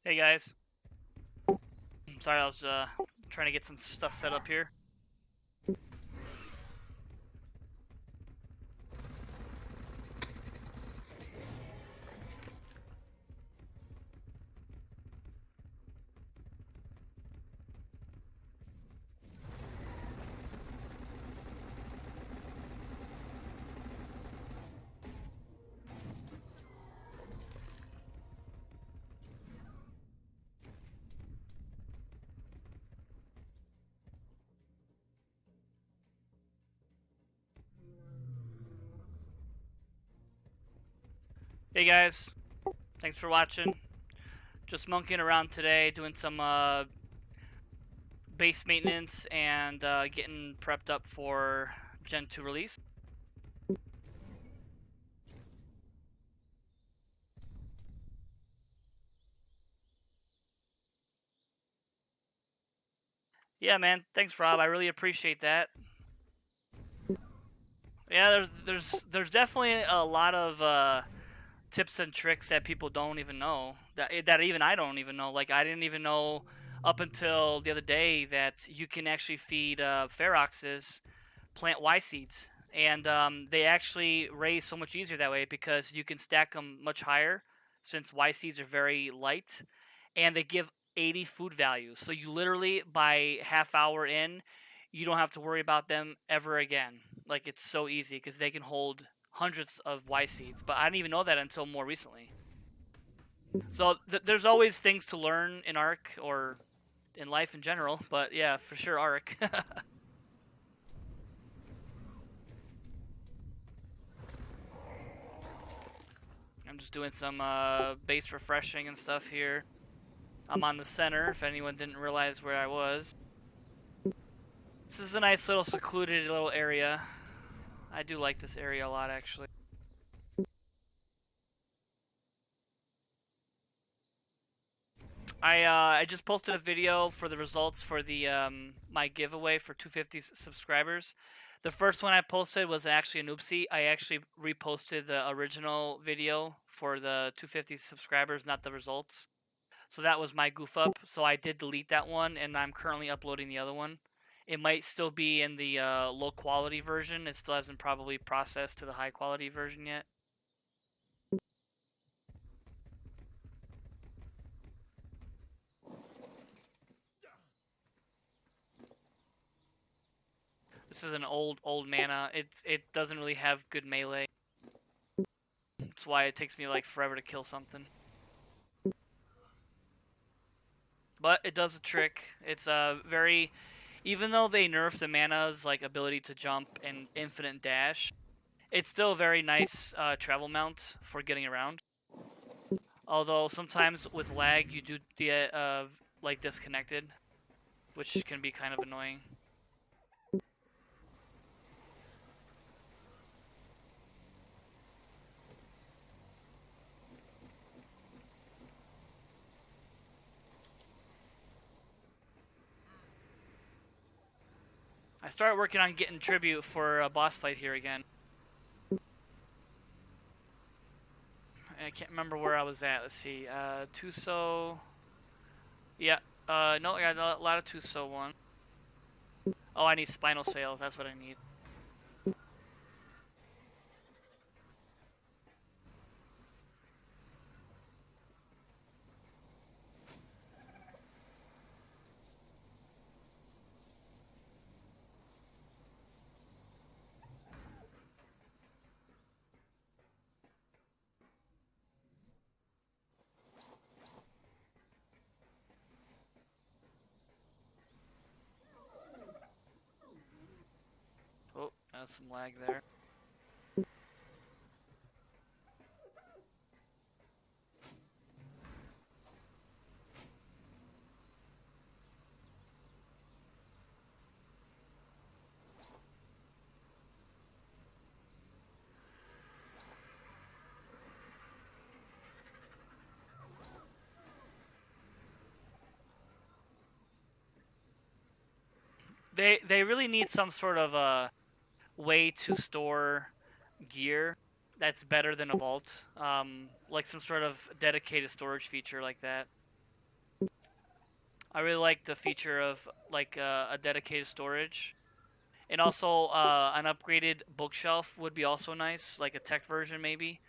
Hey guys, sorry I was trying to get some stuff set up here. Hey guys, thanks for watching. Just monkeying around today, doing some base maintenance and getting prepped up for Gen 2 release. Yeah, man, thanks Rob. I really appreciate that. Yeah, there's definitely a lot of tips and tricks that people don't even know, that even I don't even know. Like I didn't even know up until the other day that you can actually feed feroxes plant Y seeds, and they actually raise so much easier that way because you can stack them much higher since Y seeds are very light, and they give 80 food value. So you literally by half hour in, you don't have to worry about them ever again. Like it's so easy because they can hold hundreds of Y seeds. But I didn't even know that until more recently. So there's always things to learn in Ark or in life in general. But yeah, for sure Ark. I'm just doing some base refreshing and stuff here. I'm on the center, if anyone didn't realize where I was. This is a nice little secluded little area. I do like this area a lot, actually. I just posted a video for the results for the my giveaway for 250 subscribers. The first one I posted was actually an oopsie. I actually reposted the original video for the 250 subscribers, not the results. So that was my goof up. So I did delete that one, and I'm currently uploading the other one. It might still be in the low quality version. It still hasn't probably processed to the high quality version yet. This is an old mana. It doesn't really have good melee. That's why it takes me like forever to kill something. But it does a trick. It's a very, even though they nerfed the mana's like ability to jump and infinite dash, it's still a very nice travel mount for getting around. Although sometimes with lag you do get like disconnected, which can be kind of annoying. I started working on getting tribute for a boss fight here again. I can't remember where I was at. Let's see. Tuso. Yeah. No, I got a lot of Tuso one. Oh, I need spinal sails. That's what I need. Oh, that's some lag there. They really need some sort of way to store gear that's better than a vault. Like some sort of dedicated storage feature like that. I really like the feature of like a dedicated storage. And also, an upgraded bookshelf would be also nice, like a tech version maybe,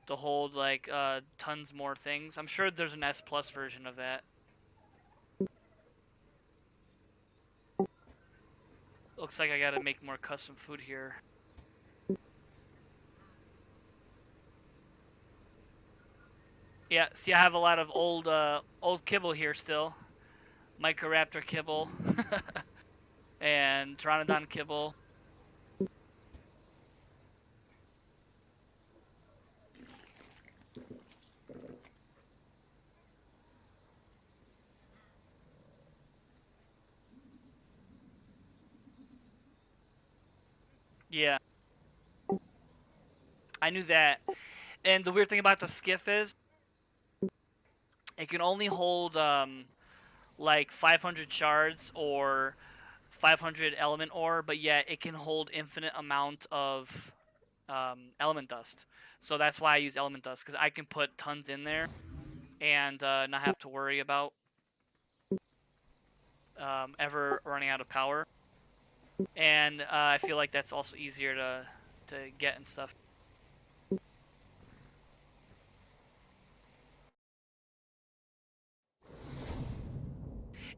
to hold like tons more things. I'm sure there's an S Plus version of that. Looks like I gotta make more custom food here. Yeah, see, I have a lot of old kibble here still. Microraptor kibble and Pteranodon kibble. Yeah, I knew that. And the weird thing about the skiff is it can only hold like 500 shards or 500 element ore, but yet it can hold infinite amount of element dust. So that's why I use element dust, because I can put tons in there and not have to worry about ever running out of power. And I feel like that's also easier to get and stuff.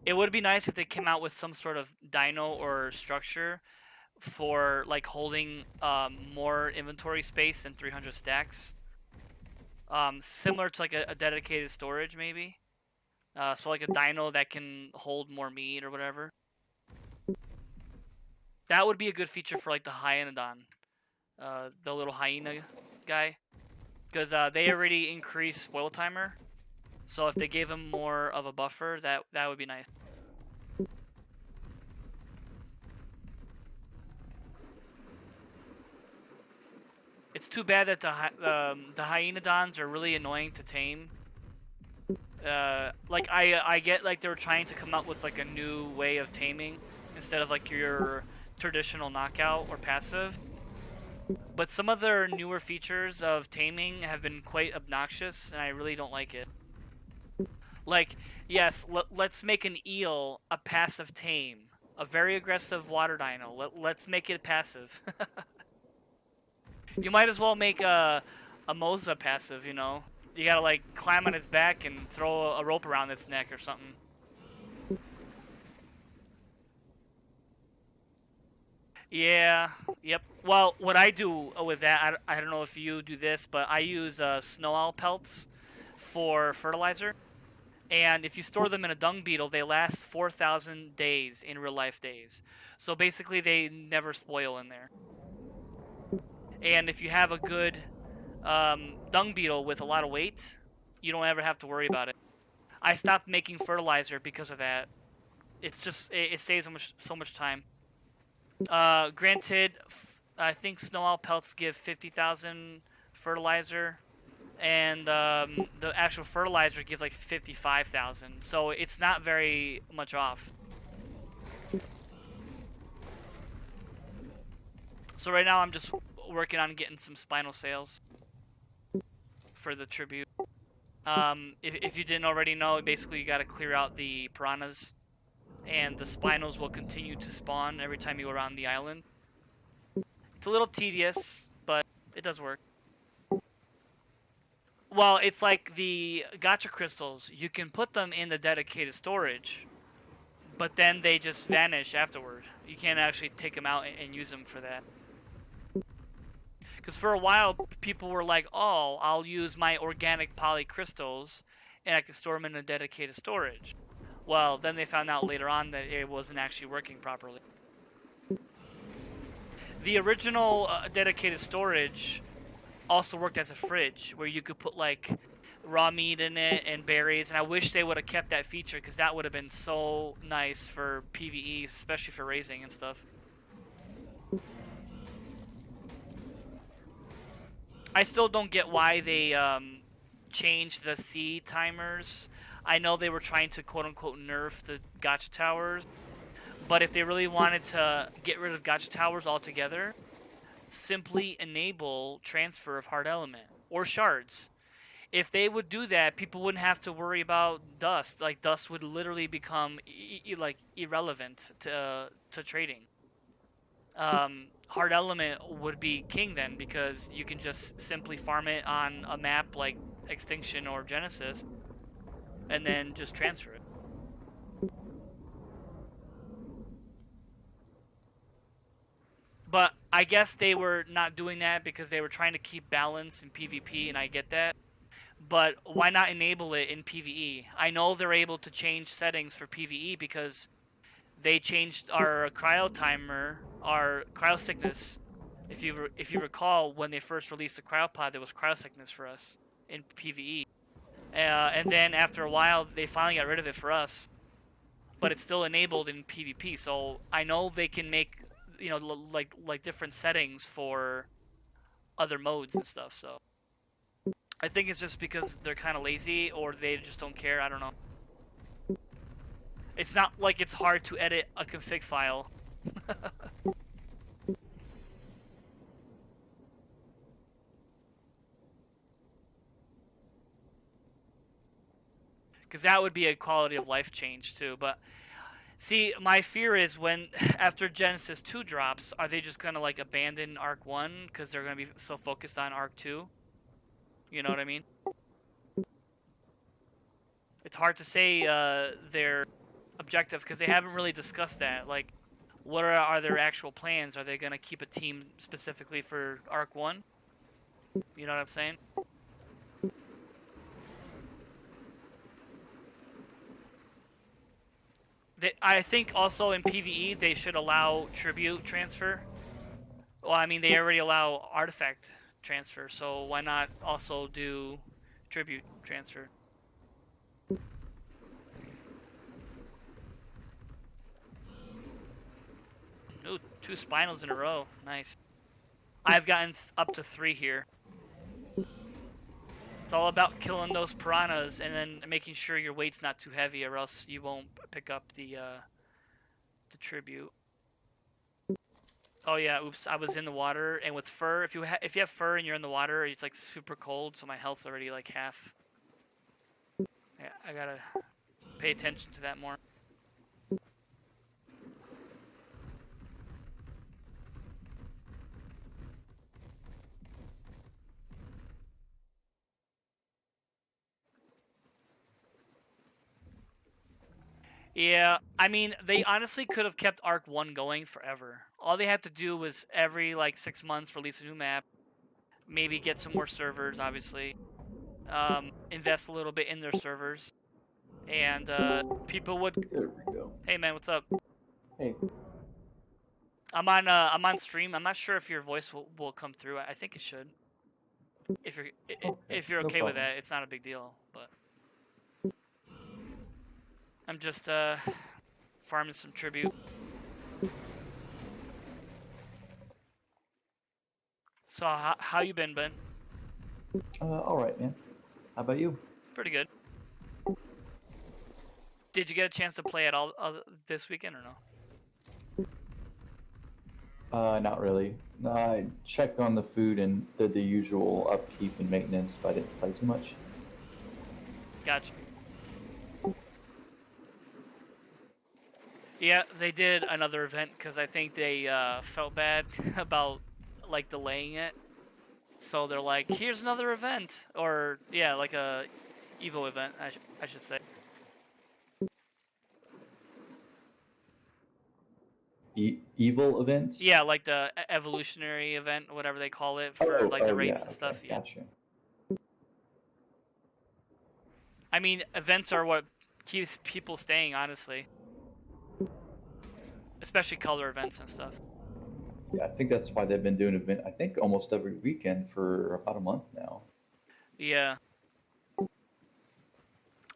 It would be nice if they came out with some sort of dino or structure for like holding more inventory space than 300 stacks. Similar to like a dedicated storage maybe. So like a dino that can hold more meat or whatever. That would be a good feature for like the Hyenodon, the little hyena guy, because they already increase spoil timer. So if they gave him more of a buffer, that would be nice. It's too bad that the Hyenodons are really annoying to tame. Like I get like they were trying to come up with like a new way of taming instead of like your traditional knockout or passive. But some of their newer features of taming have been quite obnoxious, and I really don't like it. Like, yes, let's make an eel a passive tame, a very aggressive water dino. Let's make it passive. You might as well make a Moza passive, you know? You gotta like climb on its back and throw a rope around its neck or something. Yeah, yep. Well, what I do with that, I don't know if you do this, but I use snow owl pelts for fertilizer. And if you store them in a dung beetle, they last 4,000 days in real life days. So basically, they never spoil in there. And if you have a good dung beetle with a lot of weight, you don't ever have to worry about it. I stopped making fertilizer because of that. It's just it saves so much time. Granted, I think snow owl pelts give 50,000 fertilizer, and the actual fertilizer gives like 55,000. So it's not very much off. So right now I'm just working on getting some spinal sales for the tribute. If you didn't already know, basically you got to clear out the piranhas, and the spinals will continue to spawn every time you go around the island. It's a little tedious, but it does work. Well, it's like the gacha crystals. You can put them in the dedicated storage, but then they just vanish afterward. You can't actually take them out and use them for that. Because for a while, people were like, oh, I'll use my organic polycrystals, and I can store them in a dedicated storage. Well, then they found out later on that it wasn't actually working properly. The original dedicated storage also worked as a fridge, where you could put like raw meat in it and berries, and I wish they would have kept that feature, because that would have been so nice for PvE, especially for raising and stuff. I still don't get why they changed the sea timers. I know they were trying to quote-unquote nerf the gacha towers, but if they really wanted to get rid of gacha towers altogether, simply enable transfer of hard element or shards. if they would do that, people wouldn't have to worry about dust. Like dust would literally become like irrelevant to trading. Hard element would be king then, because you can just simply farm it on a map like Extinction or Genesis, and then just transfer it. But I guess they were not doing that because they were trying to keep balance in PvP, and I get that. But why not enable it in PvE? I know they're able to change settings for PvE because they changed our cryo timer, our cryo sickness. If you recall, when they first released the cryopod, there was cryo sickness for us in PvE, and then after a while, they finally got rid of it for us. But it's still enabled in PvP. So I know they can make, like different settings for other modes and stuff. So I think it's just because they're kind of lazy, or they just don't care. I don't know. It's not like it's hard to edit a config file. Because that would be a quality of life change too. But see, my fear is when after Genesis 2 drops, are they just gonna like abandon Ark 1 because they're gonna be so focused on Ark 2? You know what I mean? It's hard to say their objective because they haven't really discussed that. Like, what are their actual plans? Are they gonna keep a team specifically for Ark 1? You know what I'm saying? I think also in PvE they should allow tribute transfer. Well, I mean they already allow artifact transfer, so why not also do tribute transfer? Ooh, 2 spinals in a row. Nice. I've gotten up to 3 here. It's all about killing those piranhas and then making sure your weight's not too heavy, or else you won't pick up the tribute. Oh yeah, oops! I was in the water, and with fur, if you have fur and you're in the water, it's like super cold, so my health's already like half. Yeah, I gotta pay attention to that more. Yeah, I mean, they honestly could have kept Arc 1 going forever. All they had to do was every like 6 months release a new map, maybe get some more servers, obviously, invest a little bit in their servers, and people would. There we go. Hey man, what's up? Hey. I'm on stream. I'm not sure if your voice will come through. I think it should. If you're okay with that, it's not a big deal. But I'm just farming some tribute. So how you been, Ben? All right, man. How about you? Pretty good. Did you get a chance to play at all this weekend or no? Not really. I checked on the food and did the usual upkeep and maintenance, but I didn't play too much. Gotcha. Yeah, they did another event because I think they felt bad about like delaying it. So they're like, here's another event, or yeah, like a Evo event, I should say. Evil events? Yeah, like the evolutionary event, whatever they call it, for like the raids and stuff. Yeah. Gotcha. I mean, events are what keeps people staying, honestly. Especially color events and stuff. Yeah, I think that's why they've been doing event. I think almost every weekend for about a month now. Yeah.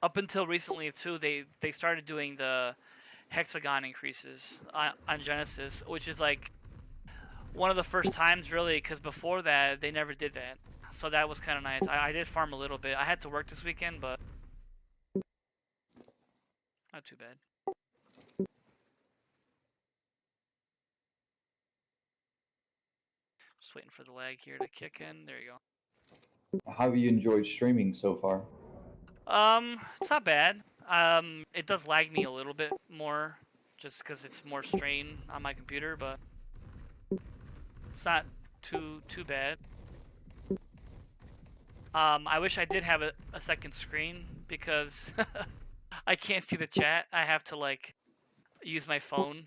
Up until recently too, they started doing the hexagon increases on Genesis, which is like one of the first times really, because before that they never did that. So that was kind of nice. I did farm a little bit. I had to work this weekend, but not too bad. Just waiting for the lag here to kick in. There you go. How have you enjoyed streaming so far? It's not bad. It does lag me a little bit more, just because it's more strain on my computer, but it's not too bad. I wish I did have a second screen because I can't see the chat. I have to like use my phone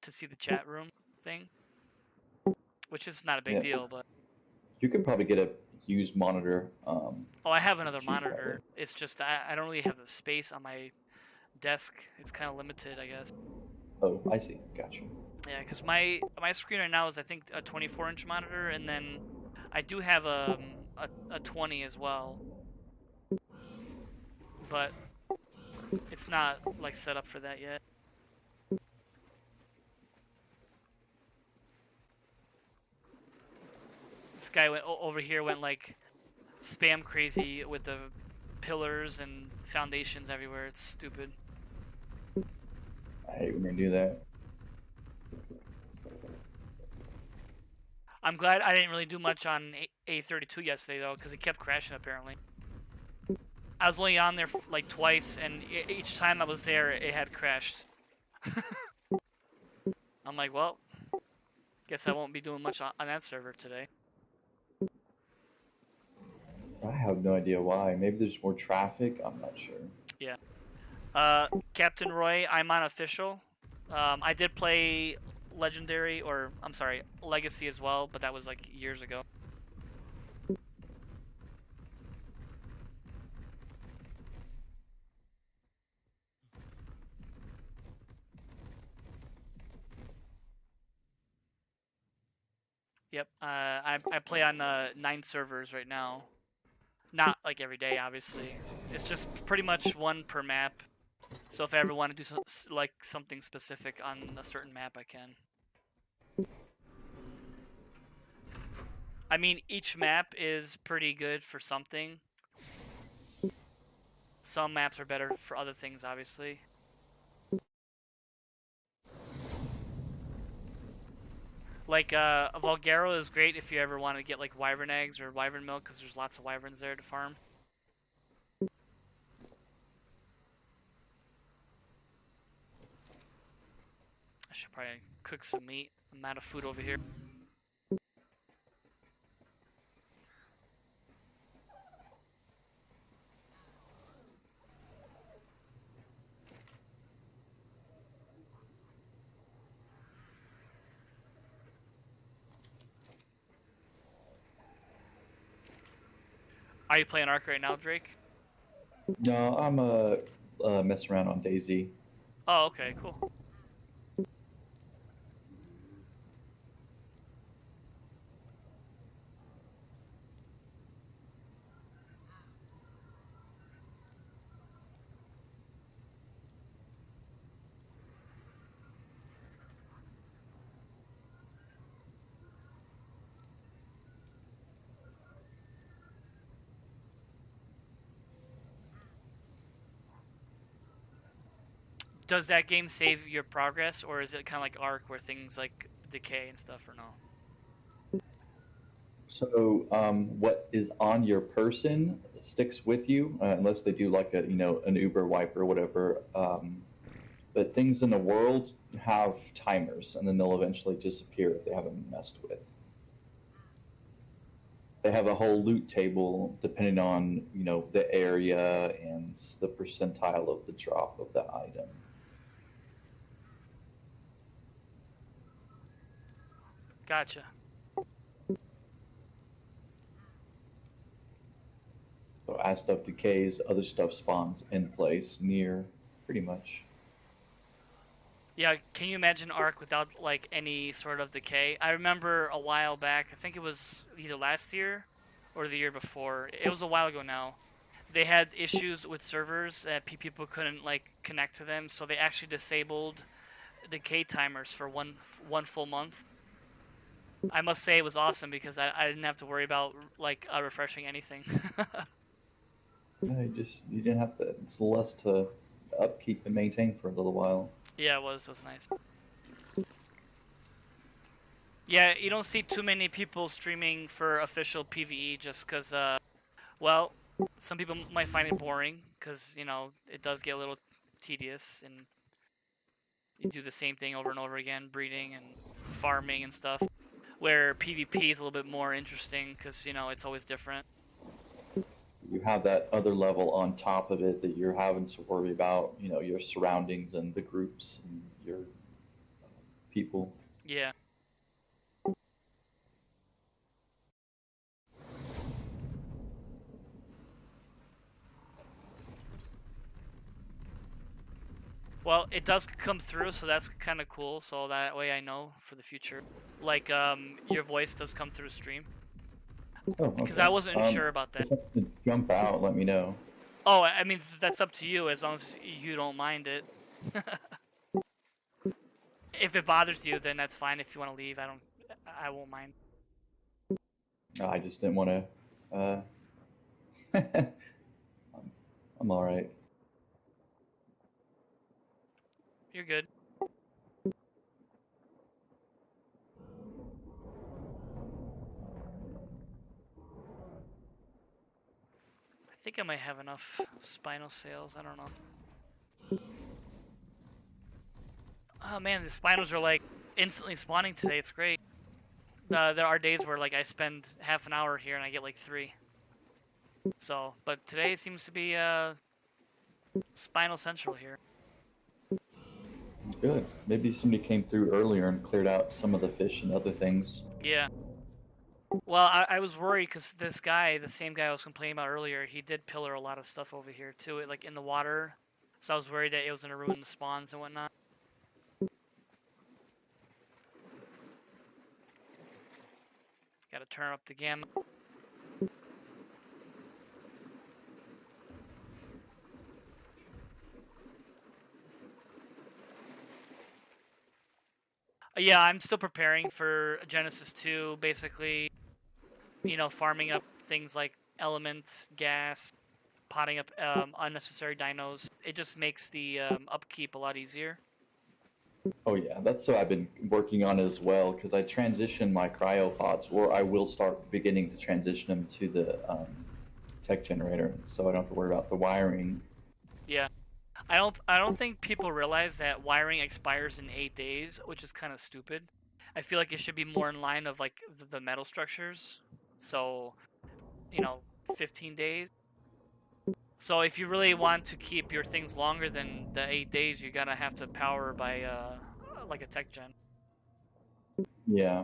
to see the chat room thing, which is not a big Yeah, deal, but you could probably get a used monitor. oh, I have another Cheap probably. monitor. It's just I don't really have the space on my desk. It's kind of limited, I guess. Oh, I see. Gotcha. Yeah, because my screen right now is I think a 24-inch monitor, and then I do have a 20 as well, but it's not like set up for that yet. This guy went over here went like spam crazy with the pillars and foundations everywhere. It's stupid. I hate when they do that. I'm glad I didn't really do much on A32 yesterday though, because it kept crashing apparently. I was only on there like twice, and each time I was there, it had crashed. I'm like, well, guess I won't be doing much on that server today. I have no idea why. Maybe there's more traffic. I'm not sure. Yeah. Captain Roy, I'm on official. I did play Legendary, or I'm sorry, Legacy as well, but that was like years ago. Yep. I play on 9 servers right now. Not like every day, obviously. It's just pretty much one per map. So if I ever want to do like something specific on a certain map, I can. I mean, each map is pretty good for something. Some maps are better for other things, obviously. Like, Vulgaro is great if you ever want to get, like, wyvern eggs or wyvern milk, because there's lots of wyverns there to farm. I should probably cook some meat. I'm out of food over here. Are you playing Ark right now, Drake? No, I'm messing around on Daisy. Oh, okay, cool. Does that game save your progress, or is it kind of like Ark where things like decay and stuff, or no? So, what is on your person sticks with you, unless they do like an Uber wipe or whatever. But things in the world have timers, and then they'll eventually disappear if they haven't been messed with. They have a whole loot table depending on the area and the percentile of the drop of the item. Gotcha. So as stuff decays, other stuff spawns in place near, pretty much. Yeah, can you imagine Ark without like any sort of decay? I remember a while back, I think it was either last year or the year before. It was a while ago now. They had issues with servers that people couldn't like connect to them, so they actually disabled decay timers for one full month. I must say it was awesome because I didn't have to worry about like refreshing anything. No, you didn't have to. It's less to upkeep and maintain for a little while. Yeah, it was nice. Yeah, you don't see too many people streaming for official PVE just because, well, some people might find it boring because, you know, it does get a little tedious and you do the same thing over and over again, breeding and farming and stuff. Where PvP is a little bit more interesting because, you know, it's always different. You have that other level on top of it that you're having to worry about, your surroundings and the groups and your people. Yeah. Well, it does come through, so that's kind of cool. So that way I know for the future. Like, your voice does come through stream. Oh, Because okay. I wasn't sure about that. If I have to jump out, let me know. Oh, I mean, that's up to you as long as you don't mind it. If it bothers you, then that's fine. If you want to leave, I won't mind. I just didn't want to. I'm all right. You're good. I think I might have enough spinal sales. I don't know. Oh man, the spinals are like instantly spawning today. It's great. There are days where like I spend half an hour here and I get like 3. So, but today it seems to be spinal central here. Good. Maybe somebody came through earlier and cleared out some of the fish and other things. Yeah. Well, I was worried because this guy, the same guy I was complaining about earlier, he did pillar a lot of stuff over here too, like in the water. So I was worried that it was gonna ruin the spawns and whatnot. Gotta turn up the gamma. Yeah, I'm still preparing for Genesis 2, basically, you know, farming up things like elements, gas, potting up unnecessary dinos. It just makes the upkeep a lot easier. Oh yeah, that's what I've been working on as well because I transitioned my cryopods, or I will start beginning to transition them to the tech generator, so I don't have to worry about the wiring. Yeah. I don't think people realize that wiring expires in 8 days, which is kind of stupid. I feel like it should be more in line of like the metal structures. So, you know, 15 days. So if you really want to keep your things longer than the 8 days, you gotta have to power by like a tech gen. Yeah,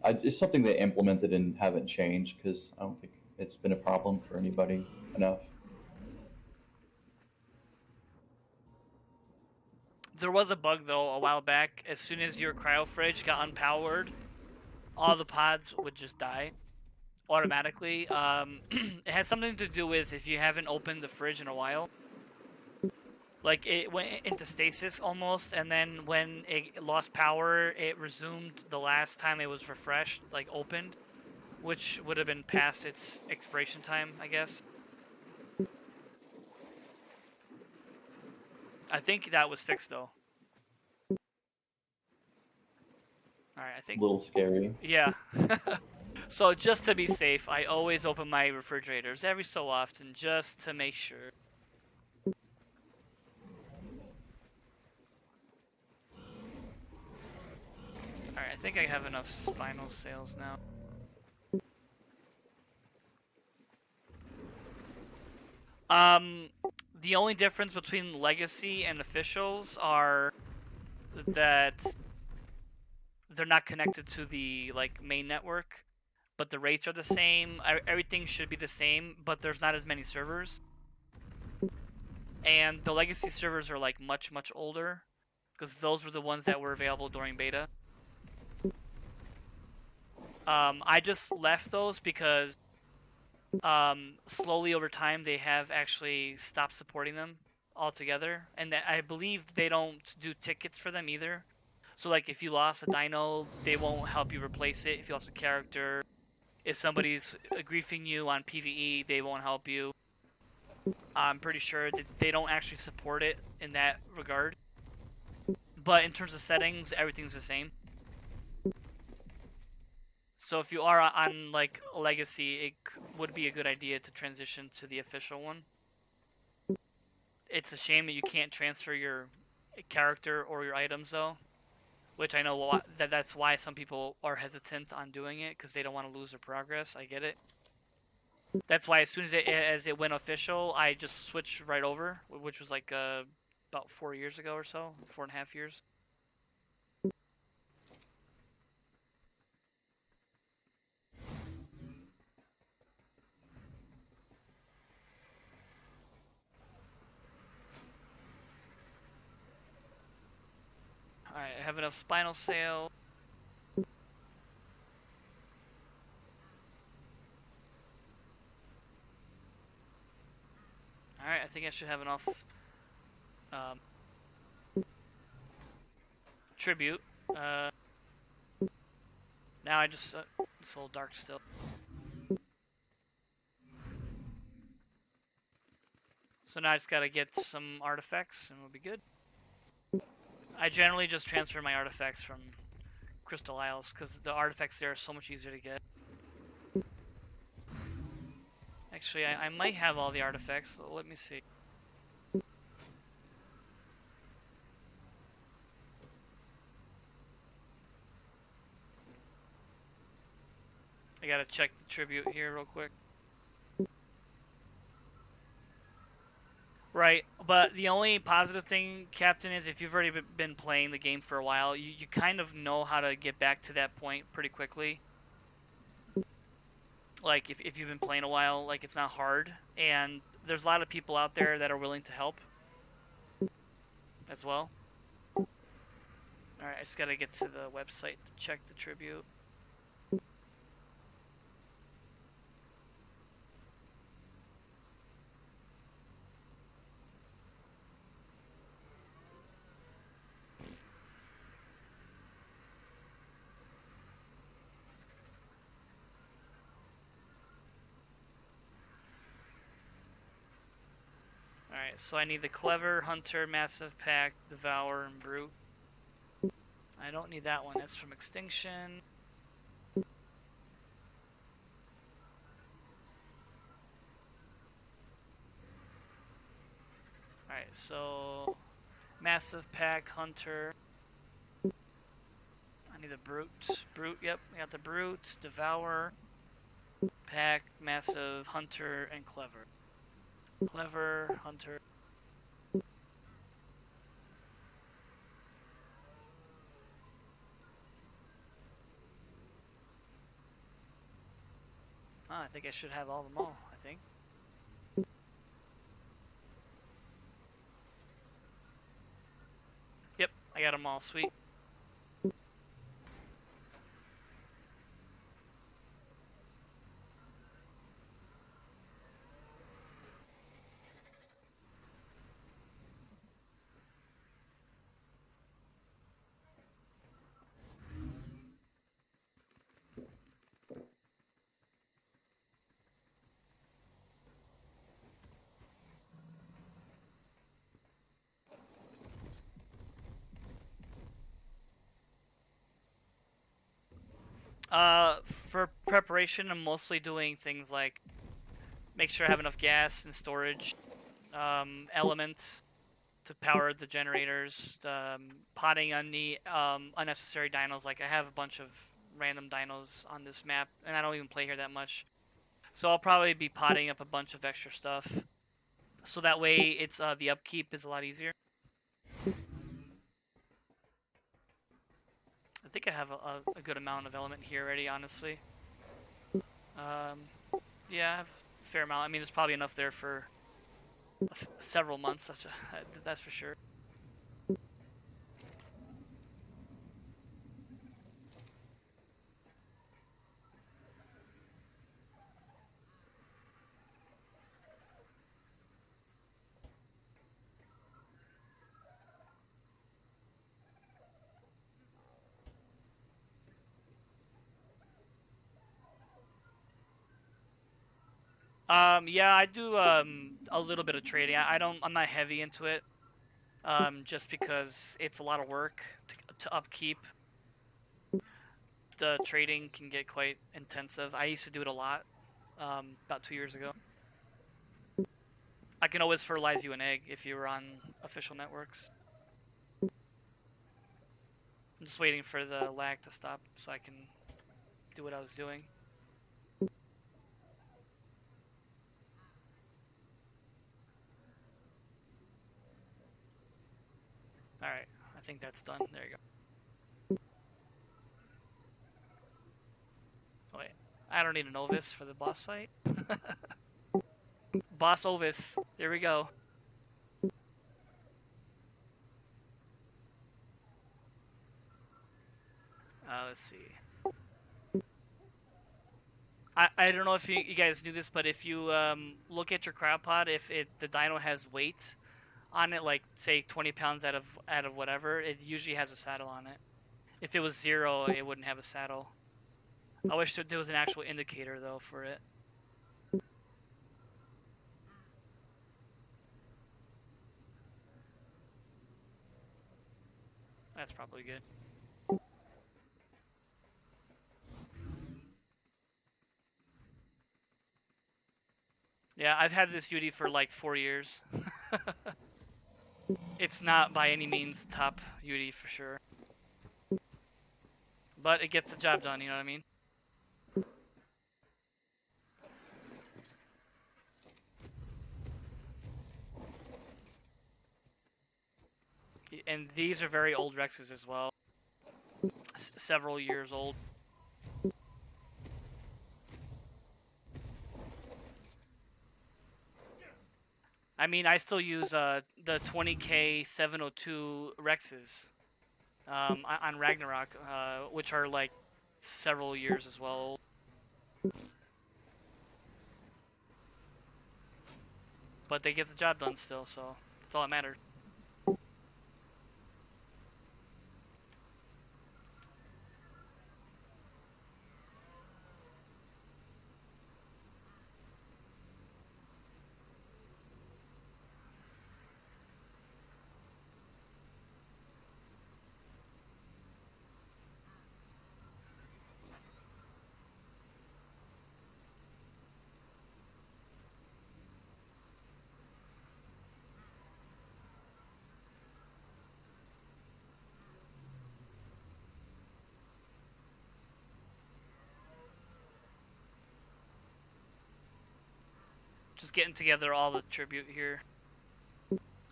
it's something they implemented and haven't changed because I don't think it's been a problem for anybody enough. There was a bug though a while back. As soon as your cryo fridge got unpowered, all the pods would just die automatically. It had something to do with if you haven't opened the fridge in a while. Like it went into stasis almost, and then when it lost power, it resumed the last time it was refreshed, like opened, which would have been past its expiration time, I guess. I think that was fixed though. All right, I A think little scary. yeah. So just to be safe, I always open my refrigerators every so often just to make sure. Alright, I think I have enough spinal sales now. The only difference between Legacy and Officials are that they're not connected to the like main network, but the rates are the same. Everything should be the same, but there's not as many servers. And the Legacy servers are like much older, because those were the ones that were available during beta. I just left those because slowly over time they have actually stopped supporting them altogether, and I believe they don't do tickets for them either. So like if you lost a dino, they won't help you replace it. If you lost a character, if somebody's griefing you on PVE, they won't help you. I'm pretty sure that they don't actually support it in that regard. But in terms of settings, everything's the same. So if you are on like Legacy, it would be a good idea to transition to the official one. It's a shame that you can't transfer your character or your items though, which I know that's why some people are hesitant on doing it because they don't want to lose their progress. I get it. That's why as soon as it went official, I just switched right over, which was like about 4 years ago or so, 4.5 years. All right, I have enough spinal sail. All right, I think I should have enough um, tribute. Uh, now I just it's a little dark still. So now I just gotta get some artifacts and we'll be good. I generally just transfer my artifacts from Crystal Isles because the artifacts there are so much easier to get. Actually, I might have all the artifacts. So let me see. I gotta check the tribute here real quick. Right, but the only positive thing, Captain, is if you've already been playing the game for a while, you kind of know how to get back to that point pretty quickly. Like, if you've been playing a while, like, it's not hard. And there's a lot of people out there that are willing to help as well. Alright, I just gotta get to the website to check the tribute. Alright, so I need the Clever, Hunter, Massive Pack, Devour, and Brute. I don't need that one, that's from Extinction. Alright, so Massive Pack, Hunter. I need the Brute. Brute, yep, I got the Brute, Devour, Pack, Massive, Hunter, and Clever. Clever, Hunter. Oh, I think I should have all of them all, I think. Yep, I got them all, sweet. For preparation, I'm mostly doing things like make sure I have enough gas and storage, elements to power the generators, potting on the unnecessary dinos. Like I have a bunch of random dinos on this map, and I don't even play here that much. So I'll probably be potting up a bunch of extra stuff, so that way it's the upkeep is a lot easier. I think I have a good amount of element here already, honestly. Yeah, I have a fair amount. I mean, there's probably enough there for several months. That's for sure. Yeah, I do a little bit of trading. I'm not heavy into it. Just because it's a lot of work to upkeep. the trading can get quite intensive. I used to do it a lot about 2 years ago. I can always fertilize you an egg if you were on official networks. I'm just waiting for the lag to stop so I can do what I was doing. Alright, I think that's done. There you go. Oh, wait. I don't need an Ovis for the boss fight. Boss Ovis. Here we go. Let's see. I don't know if you guys knew this, but if you look at your cryopod, if the dino has weight on it, like say 20 pounds out of whatever, it usually has a saddle on it. If it was 0, it wouldn't have a saddle. I wish there was an actual indicator though for it. That's probably good. Yeah, I've had this Yudi for like 4 years. It's not by any means top Yudi for sure. But it gets the job done, you know what I mean? And these are very old Rexes as well. Several years old. I mean, I still use the 20k 702 Rexes on Ragnarok, which are like several years as well. But they get the job done still, so that's all that matters. Just getting together all the tribute here.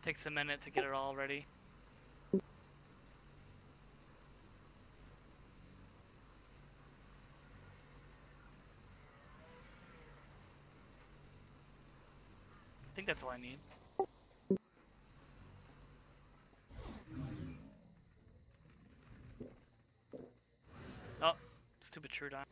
Takes a minute to get it all ready. I think that's all I need. Oh, stupid Trudon.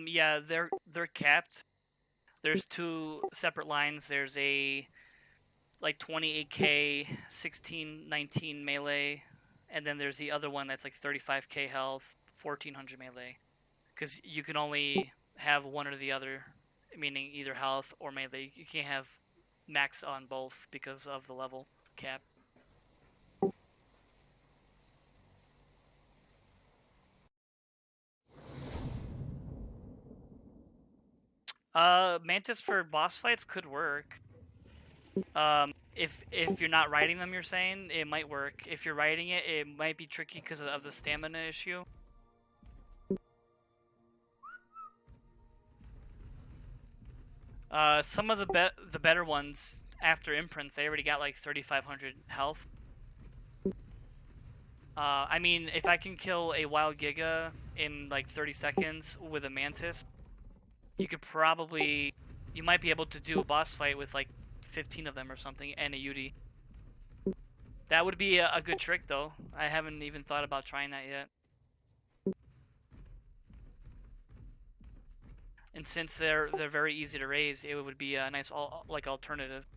Yeah, they're capped. There's 2 separate lines. There's a like 28k 1619 melee, and then there's the other one that's like 35k health 1400 melee, because you can only have one or the other, meaning either health or melee. You can't have max on both because of the level cap. Mantis for boss fights could work. If you're not riding them, you're saying it might work. If you're riding it, it might be tricky because of the stamina issue. Some of the better ones after imprints, they already got like 3,500 health. I mean, if I can kill a wild Giga in like 30 seconds with a Mantis, you might be able to do a boss fight with like 15 of them or something and a Yudi. That would be a good trick though. I haven't even thought about trying that yet. And since they're very easy to raise, it would be a nice alternative.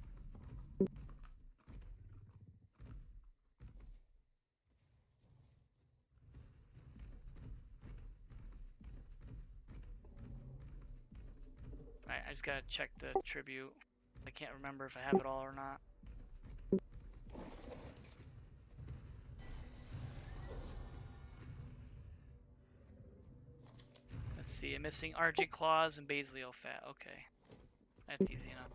I just gotta check the tribute. I can't remember if I have it all or not. Let's see, I'm missing Argent Claws and Basilio Fat. Okay, that's easy enough.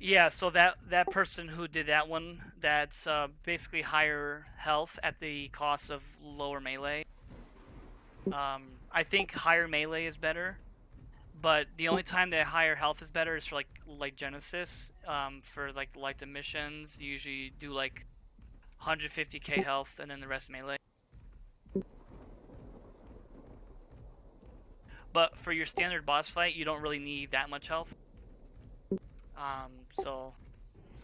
Yeah, so that person who did that one, that's basically higher health at the cost of lower melee. I think higher melee is better, but the only time that higher health is better is for like Genesis. For like the missions, you usually do like 150k health and then the rest melee. But for your standard boss fight, you don't really need that much health. So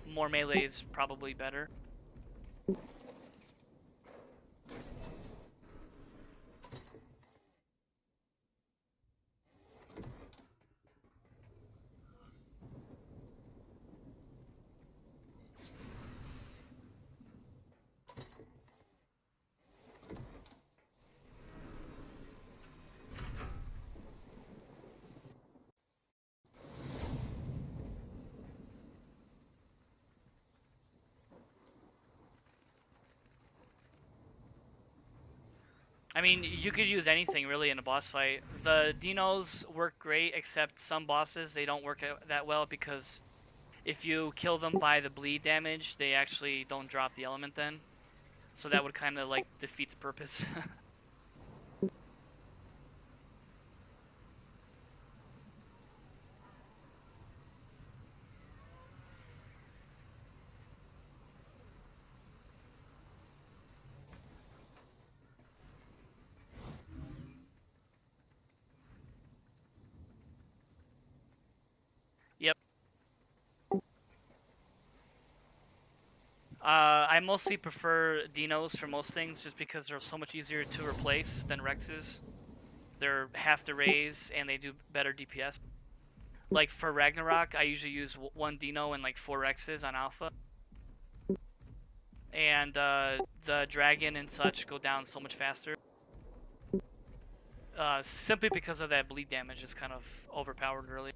more melee is probably better. I mean, you could use anything really in a boss fight. The dinos work great, except some bosses, they don't work that well because if you kill them by the bleed damage, they actually don't drop the element then. So that would kind of like defeat the purpose. Yep. I mostly prefer dinos for most things just because they're so much easier to replace than Rexes. They're half the raise and they do better DPS. Like for Ragnarok, I usually use one Dino and like 4 Rexes on Alpha. And the dragon and such go down so much faster. Simply because of that bleed damage is kind of overpowered really.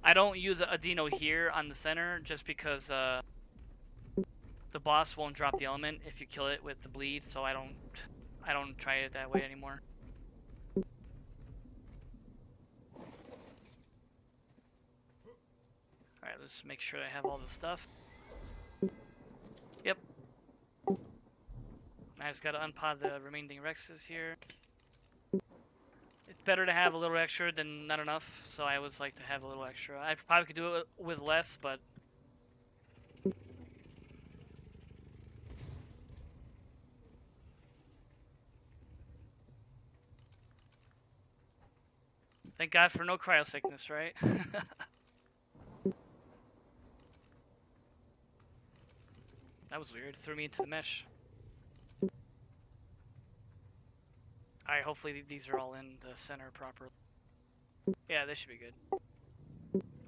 I don't use a Dino here on the center just because the boss won't drop the element if you kill it with the bleed, so I don't try it that way anymore. Alright, let's make sure I have all the stuff. Yep. I just gotta unpod the remaining Rexes here. It's better to have a little extra than not enough, so I always like to have a little extra. I probably could do it with less, but... Thank God for no cryo sickness, right? That was weird. It threw me into the mesh. Alright, hopefully these are all in the center properly. Yeah, this should be good.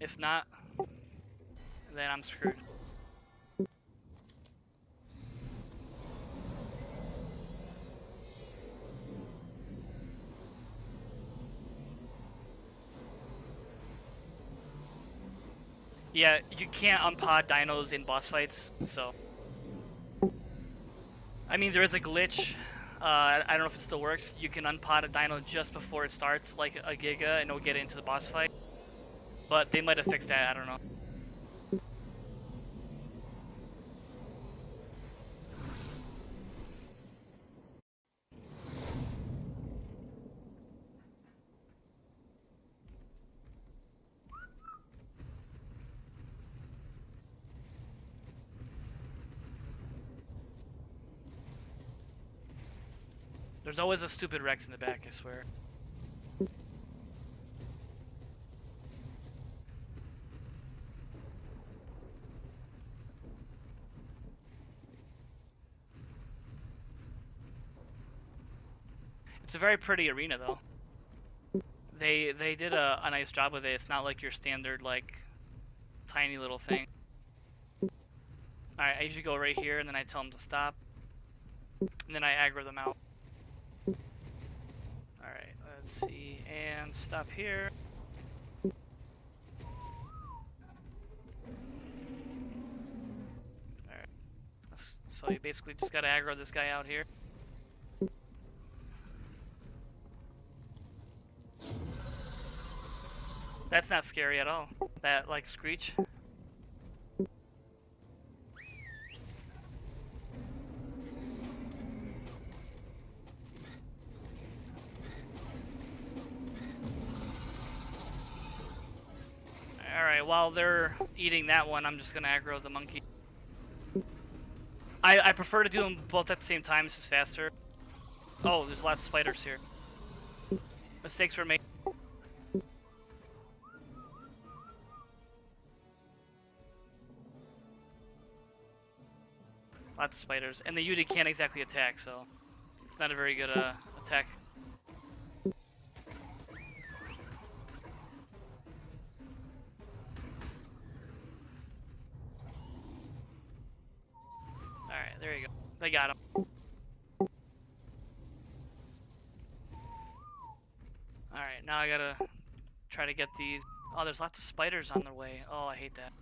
If not, then I'm screwed. Yeah, you can't unpod dinos in boss fights, so... I mean, there is a glitch. I don't know if it still works. You can unpod a dino just before it starts, like a Giga, and it'll get into the boss fight. But they might have fixed that, I don't know. There's always a stupid Rex in the back, I swear. It's a very pretty arena though. They did a nice job with it. It's not like your standard like tiny little thing. Alright, I usually go right here and then I tell them to stop. And then I aggro them out. Alright, let's see. And stop here. Alright. So you basically just gotta aggro this guy out here. That's not scary at all. That, like, screech. Alright, while they're eating that one, I'm just gonna aggro the monkey. I prefer to do them both at the same time. This is faster. Oh, there's lots of spiders here. Mistakes were made. Lots of spiders. And the Yudi can't exactly attack, so it's not a very good attack. Alright, there you go. They got him. Alright, now I gotta try to get these. Oh, there's lots of spiders on their way. Oh, I hate that.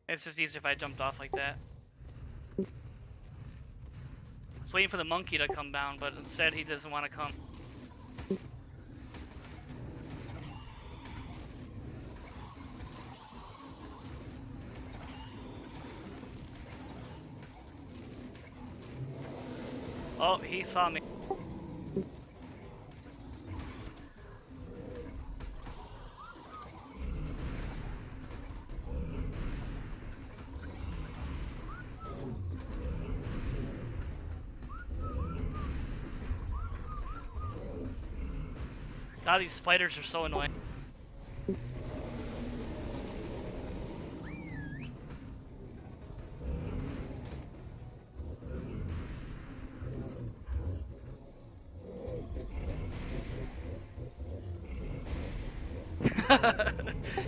It's just easier if I jumped off like that. I was waiting for the monkey to come down, but instead he doesn't want to come. Oh, he saw me. God, these spiders are so annoying.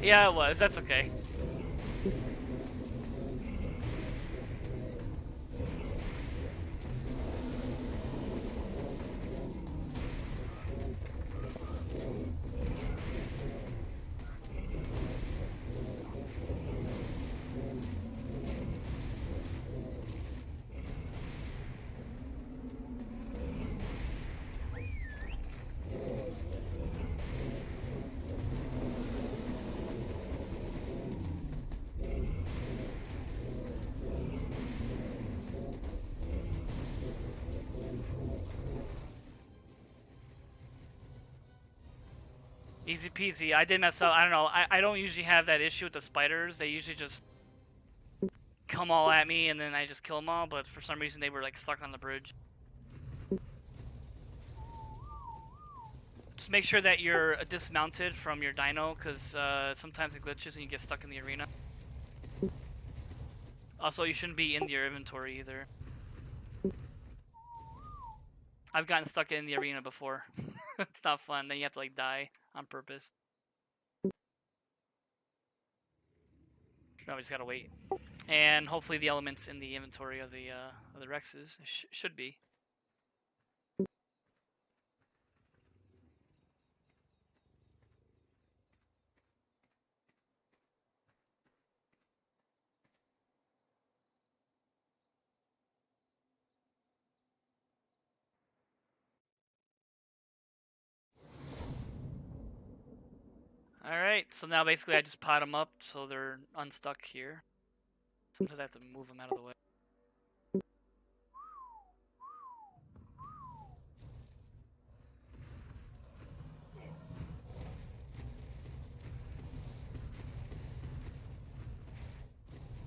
Yeah, it was. That's okay. Easy peasy. I did mess up. I don't know. I don't usually have that issue with the spiders. They usually just come all at me and then I just kill them all. But for some reason they were like stuck on the bridge. Just make sure that you're dismounted from your dino because sometimes it glitches and you get stuck in the arena. Also, you shouldn't be in your inventory either. I've gotten stuck in the arena before. It's not fun. Then you have to like die on purpose. Now we just gotta wait, and hopefully the elements in the inventory of the Rexes should be. Alright, so now basically I just pot them up so they're unstuck here. Sometimes I have to move them out of the way.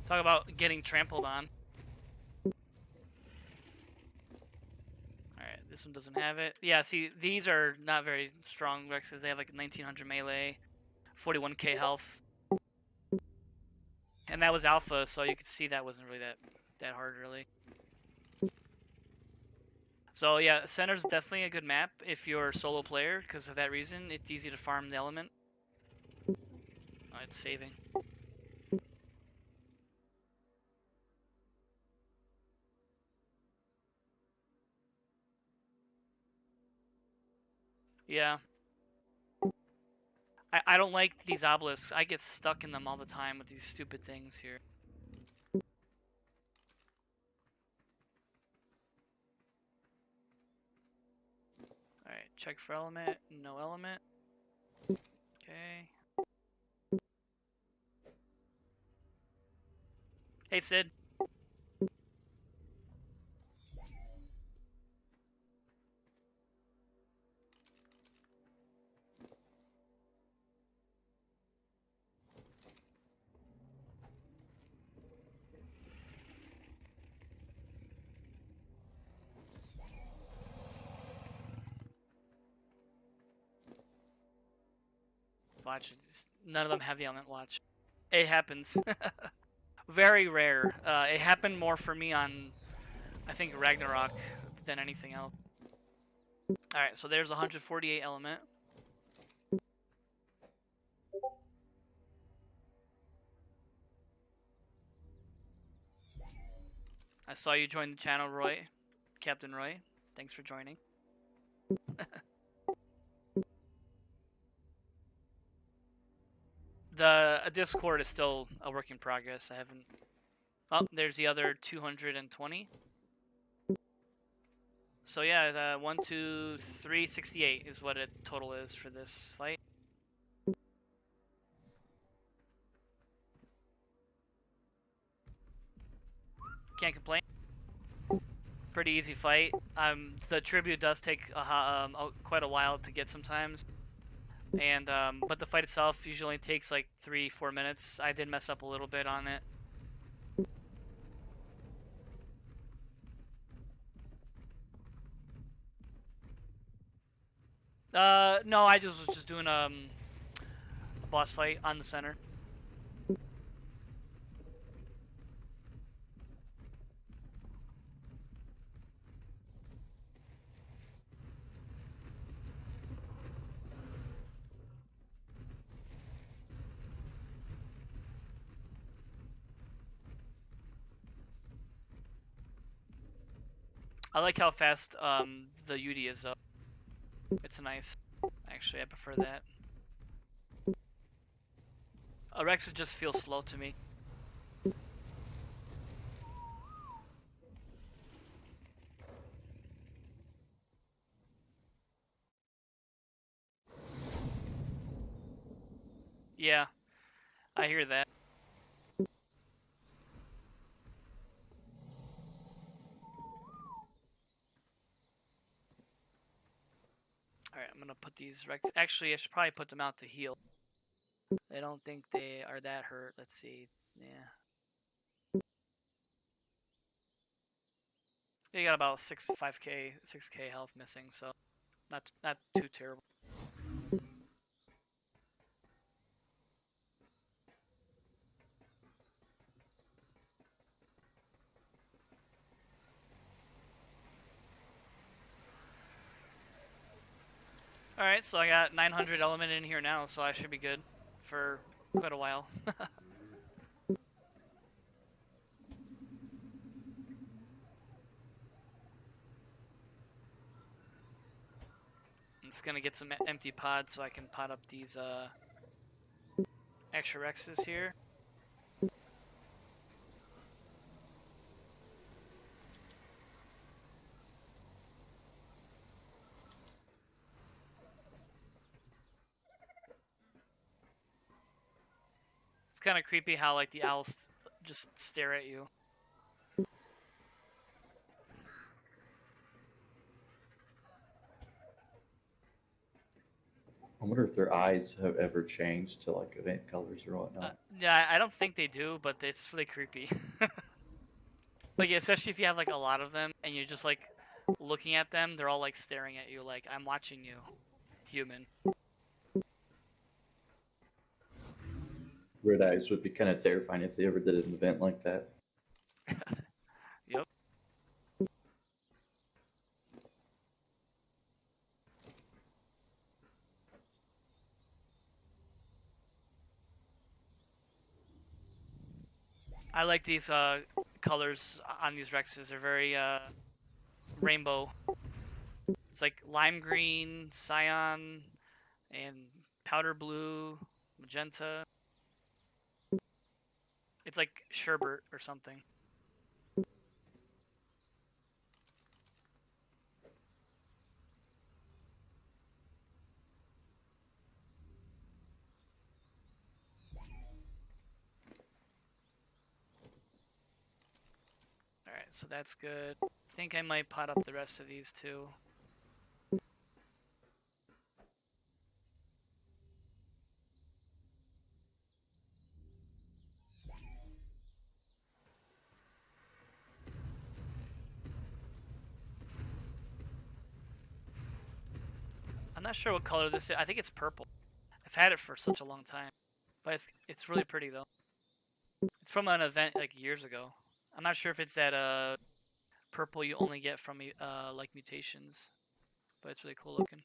Talk about getting trampled on. This one doesn't have it. Yeah, see, these are not very strong Rexes. They have like 1900 melee, 41k health. And that was alpha, so you could see that wasn't really that hard, really. So yeah, Center's definitely a good map if you're a solo player, because of that reason. It's easy to farm the element. Oh, it's saving. Yeah. I don't like these obelisks. I get stuck in them all the time with these stupid things here. Alright, check for element. No element. Okay. Hey, Sid. Watch. None of them have the element. Watch. It happens. Very rare. It happened more for me on, I think, Ragnarok than anything else. Alright, so there's 148 element. I saw you join the channel, Roy. Captain Roy. Thanks for joining. The Discord is still a work in progress. I haven't... Oh, there's the other 220. So yeah, 1, 2, 3, 68 is what it total is for this fight. Can't complain. Pretty easy fight. The tribute does take quite a while to get sometimes, and but the fight itself usually only takes like 3-4 minutes. I did mess up a little bit on it. No, I was just doing a boss fight on the center. I like how fast the Yudi is up. It's nice. Actually, I prefer that. Rex just feels slow to me. Yeah, I hear that. Alright, I'm gonna put these Rex. Actually, I should probably put them out to heal. I don't think they are that hurt. Let's see. Yeah. They got about 6k health missing, so not too terrible. Alright, so I got 900 element in here now, so I should be good for quite a while. I'm just gonna get some empty pods so I can pot up these extra Rexes here. It's kind of creepy how like the owls just stare at you. I wonder if their eyes have ever changed to like event colors or whatnot. Yeah, I don't think they do, but it's really creepy. Like, especially if you have like a lot of them and you're just like looking at them, they're all like staring at you like, I'm watching you, human. Red Eyes would be kind of terrifying if they ever did an event like that. Yep. I like these colors on these Rexes. They're very rainbow. It's like lime green, cyan, and powder blue, magenta. It's like sherbet or something. Alright, so that's good. I think I might pot up the rest of these too. I'm not sure what color this is. I think it's purple. I've had it for such a long time. But it's really pretty though. It's from an event like years ago. I'm not sure if it's that purple you only get from like mutations, but it's really cool looking.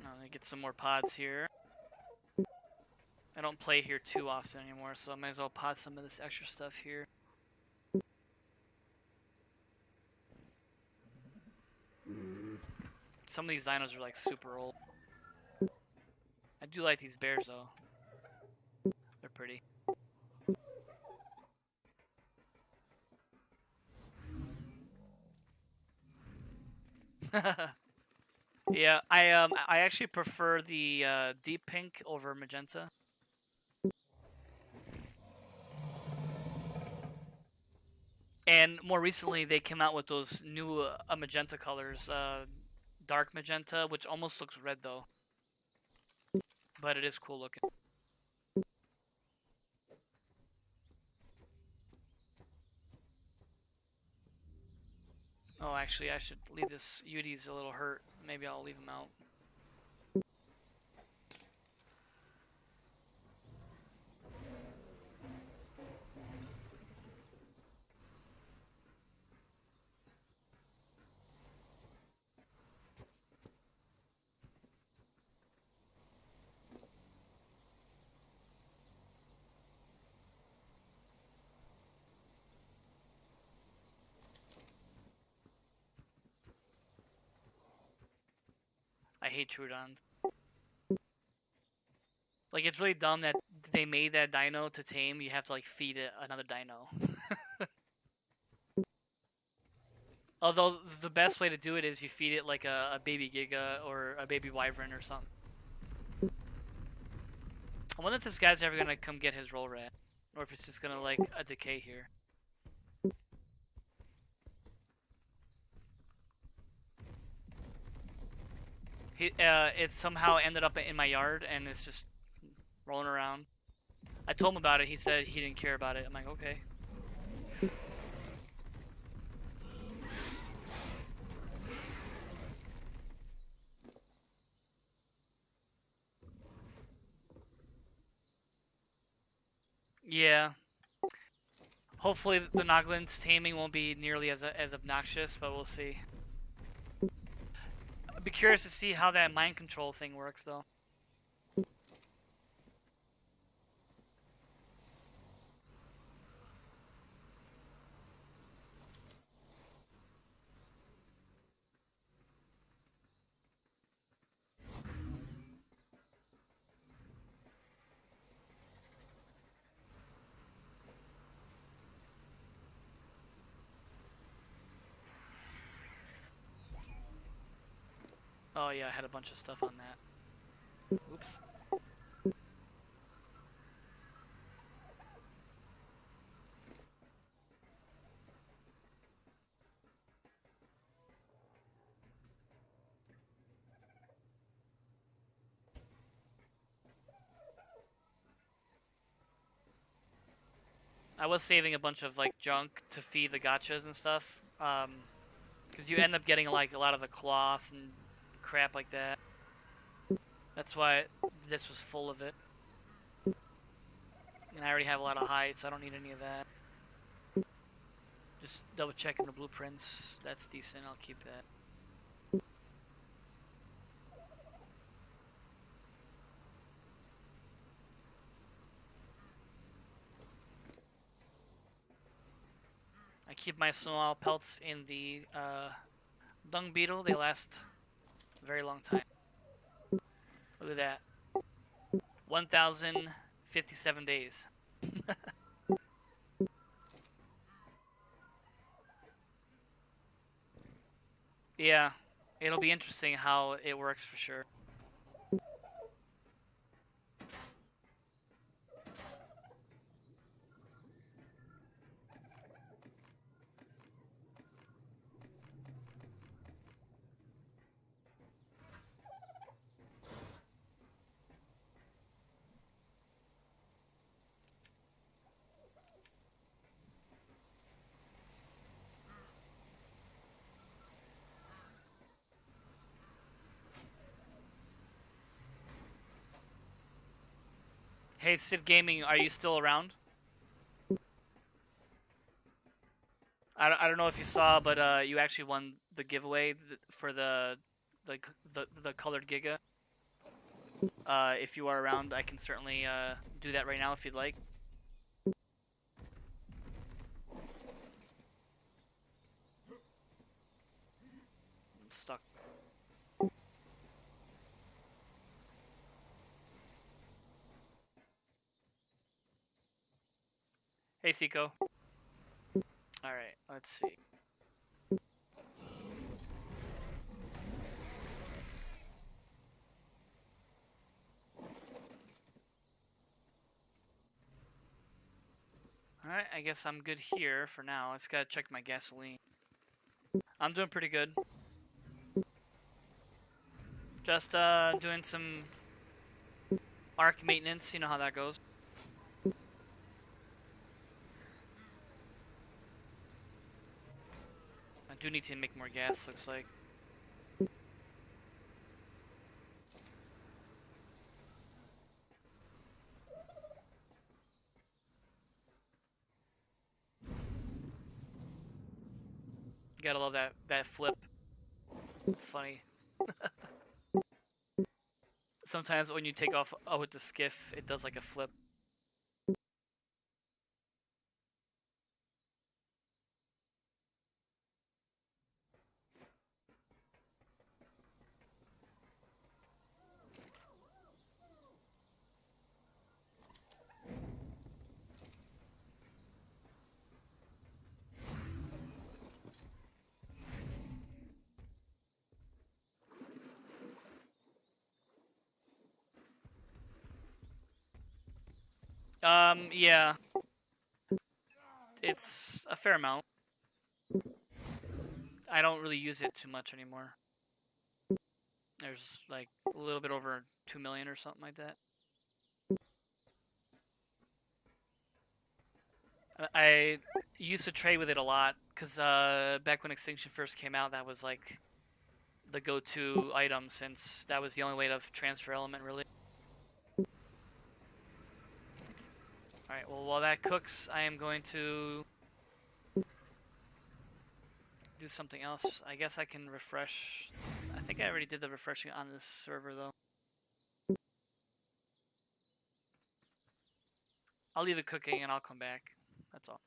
Let me get some more pods here. I don't play here too often anymore, so I might as well pod some of this extra stuff here. Some of these dinos are like super old. I do like these bears though. They're pretty. Yeah, I actually prefer the deep pink over magenta. And more recently, they came out with those new magenta colors, dark magenta, which almost looks red though, but it is cool looking. Oh, actually, I should leave this Udi's a little hurt. Maybe I'll leave him out. I hate Troodons. Like, it's really dumb that they made that dino to tame. You have to like feed it another dino. Although the best way to do it is you feed it like a baby Giga or a baby Wyvern or something. I wonder if this guy's ever gonna come get his roll rat, or if it's just gonna like a decay here. It somehow ended up in my yard and it's just rolling around. I told him about it. He said he didn't care about it. I'm like, okay. Yeah. Hopefully the Noglin's taming won't be nearly as obnoxious, but we'll see. I'd be curious to see how that mind control thing works, though. Oh yeah, I had a bunch of stuff on that. Oops. I was saving a bunch of like junk to feed the gachas and stuff. Because you end up getting like a lot of the cloth and crap like that. That's why this was full of it. And I already have a lot of hide, so I don't need any of that. Just double checking the blueprints. That's decent. I'll keep that. I keep my small pelts in the dung beetle. They last a very long time. Look at that. 1,057 days. Yeah, it'll be interesting how it works for sure. Hey, Sid Gaming, are you still around? I don't know if you saw, but you actually won the giveaway for the the colored Giga. If you are around, I can certainly do that right now if you'd like. I'm stuck. Hey, Seiko. All right, let's see. All right, I guess I'm good here for now. I just gotta check my gasoline. I'm doing pretty good. Just doing some Ark maintenance. You know how that goes. I do need to make more gas. Looks like. Gotta love that flip. It's funny. Sometimes when you take off with the skiff, it does like a flip. Yeah, it's a fair amount. I don't really use it too much anymore. There's like a little bit over 2 million or something like that. I used to trade with it a lot because back when Extinction first came out, that was like the go-to item since that was the only way to transfer element really. All right, well while that cooks, I am going to do something else. I guess I can refresh. I think I already did the refreshing on this server though. I'll leave it cooking and I'll come back. That's all.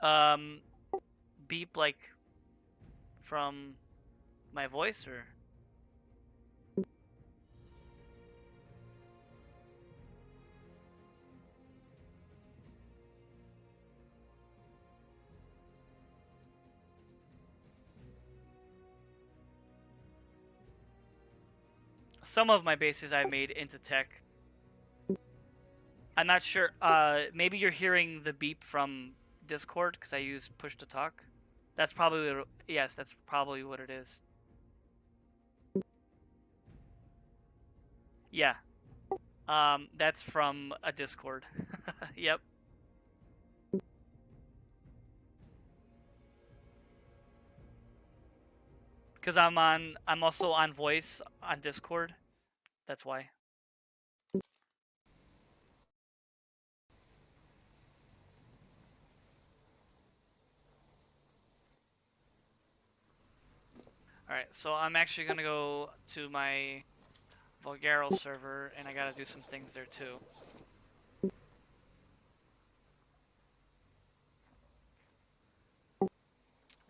Um, beep like from my voice or? Some of my bases I made into tech. I'm not sure. Maybe you're hearing the beep from Discord because I use push to talk. That's probably what yes, that's probably what it is. Yeah. That's from a Discord. Yep. Because I'm also on voice on Discord. That's why. Alright, so I'm actually gonna go to my Vulgaro server, and I gotta do some things there too.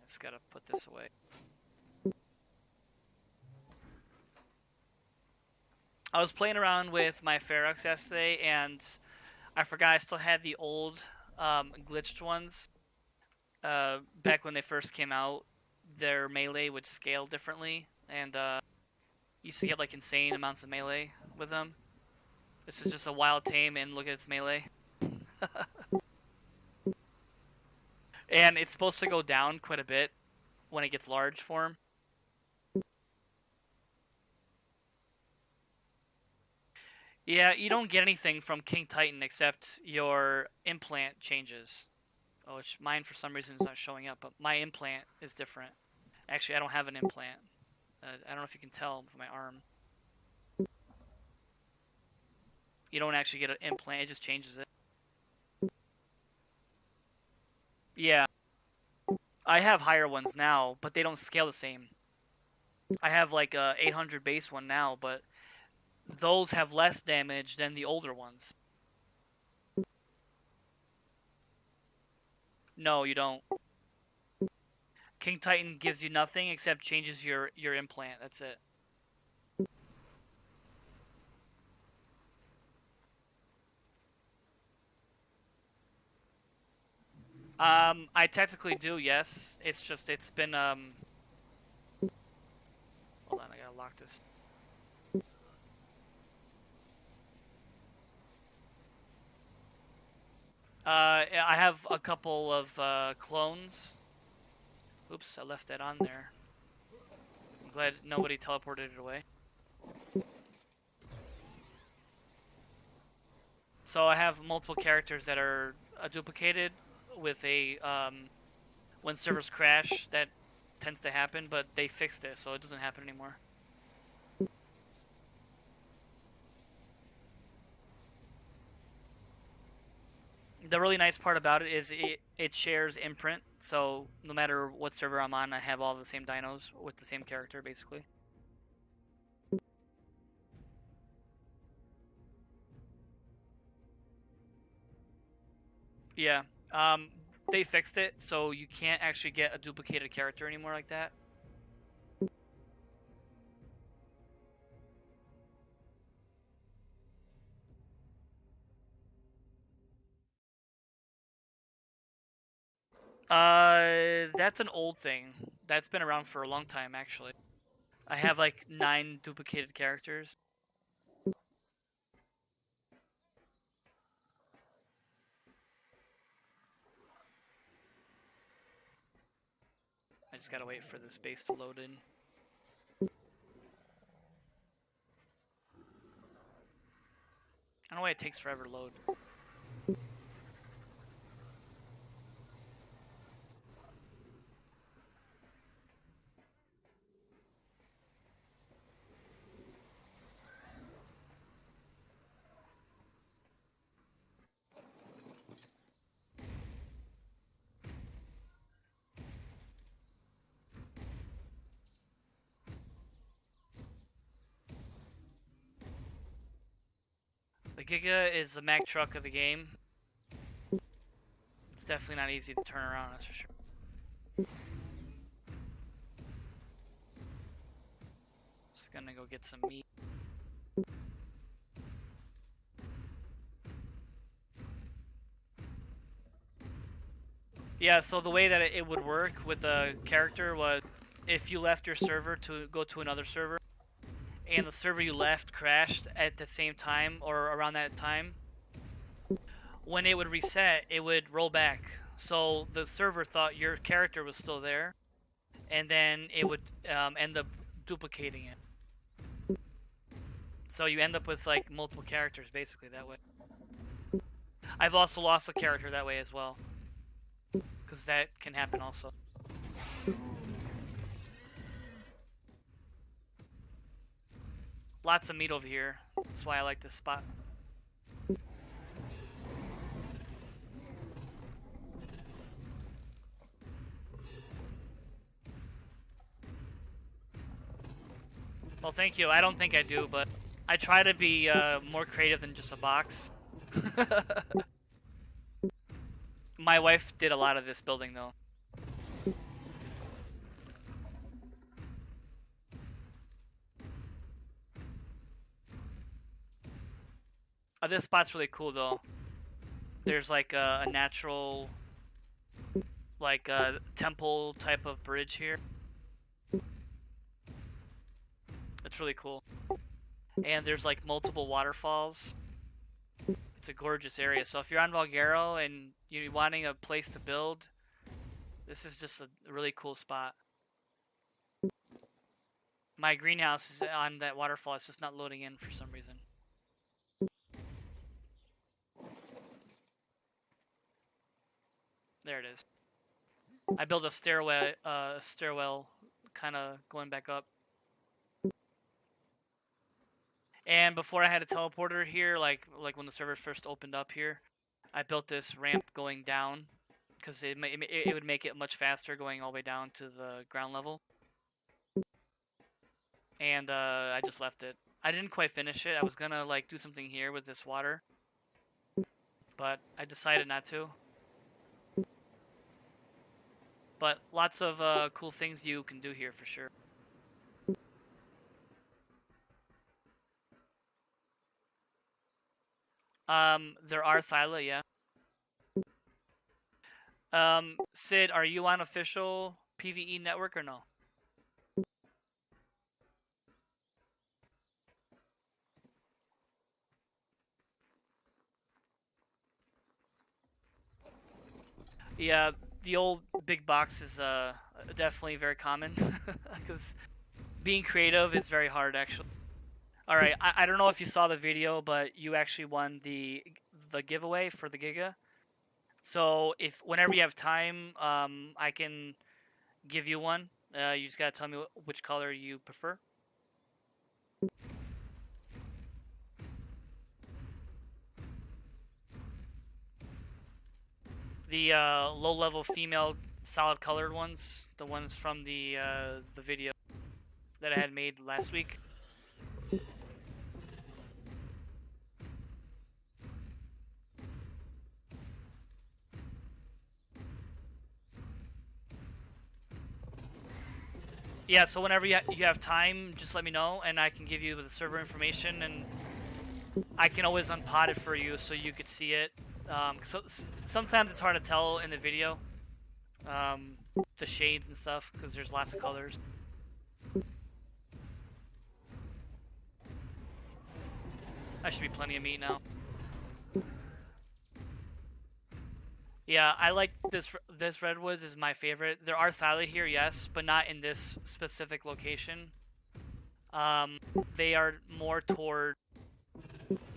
Just gotta put this away. I was playing around with my Ferox yesterday, and I forgot I still had the old glitched ones. Back when they first came out, their melee would scale differently, and used to get like insane amounts of melee with them. This is just a wild tame, and look at its melee. And it's supposed to go down quite a bit when it gets large form. Yeah, you don't get anything from King Titan except your implant changes. Oh, which mine for some reason is not showing up, but my implant is different. Actually, I don't have an implant. I don't know if you can tell from my arm. You don't actually get an implant, it just changes it. Yeah, I have higher ones now, but they don't scale the same. I have like a 800 base one now, but those have less damage than the older ones. No, you don't. King Titan gives you nothing except changes your implant. That's it. I technically do, yes. It's just it's been hold on, I gotta lock this. I have a couple of clones. Oops, I left that on there. I'm glad nobody teleported it away. So I have multiple characters that are duplicated with a when servers crash, that tends to happen, but they fixed it, so it doesn't happen anymore. The really nice part about it is it shares imprint, so no matter what server I'm on, I have all the same dinos with the same character, basically. Yeah, they fixed it, so you can't actually get a duplicated character anymore like that. That's an old thing. That's been around for a long time, actually. I have like 9 duplicated characters. I just gotta wait for this base to load in. I don't know why it takes forever to load. The Giga is the Mack truck of the game. It's definitely not easy to turn around, that's for sure. Just gonna go get some meat. Yeah, so the way that it would work with the character was if you left your server to go to another server, and the server you left crashed at the same time or around that time, when it would reset, it would roll back. So the server thought your character was still there, and then it would end up duplicating it. So you end up with like multiple characters basically that way. I've also lost a character that way as well, because that can happen also. Lots of meat over here. That's why I like this spot. Well, thank you. I don't think I do, but I try to be more creative than just a box. My wife did a lot of this building, though. This spot's really cool, though. There's like a natural, like a temple type of bridge here. It's really cool. And there's like multiple waterfalls. It's a gorgeous area. So if you're on Valguero and you're wanting a place to build, this is just a really cool spot. My greenhouse is on that waterfall. It's just not loading in for some reason. There it is. I built a stairwell kind of going back up. And before I had a teleporter here, like when the server first opened up here, I built this ramp going down because it would make it much faster going all the way down to the ground level. And I just left it. I didn't quite finish it. I was gonna like do something here with this water, but I decided not to. But lots of cool things you can do here for sure. There are Thyla, yeah. Sid, are you on official PVE network or no? Yeah, the old big box is definitely very common because being creative is very hard actually. All right, I don't know if you saw the video, but you actually won the giveaway for the Giga. So if whenever you have time, I can give you one. You just gotta tell me which color you prefer. The low-level female solid colored ones, the ones from the video that I had made last week. Yeah, so whenever you have time, just let me know, and I can give you the server information, and I can always unpod it for you so you could see it. So sometimes it's hard to tell in the video, the shades and stuff, because there's lots of colors. That should be plenty of meat now. Yeah, I like this. This redwoods is my favorite. There are Thyla here, yes, but not in this specific location. They are more toward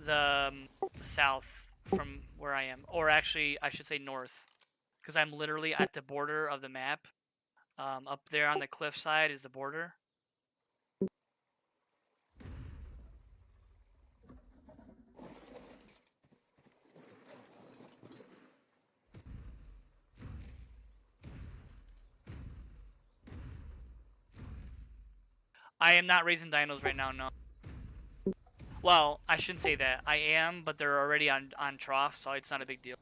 the south from where I am, or actually, I should say north, because I'm literally at the border of the map. Up there on the cliff side is the border. I am not raising dinos right now, no. Well, I shouldn't say that. I am, but they're already on trough, so it's not a big deal.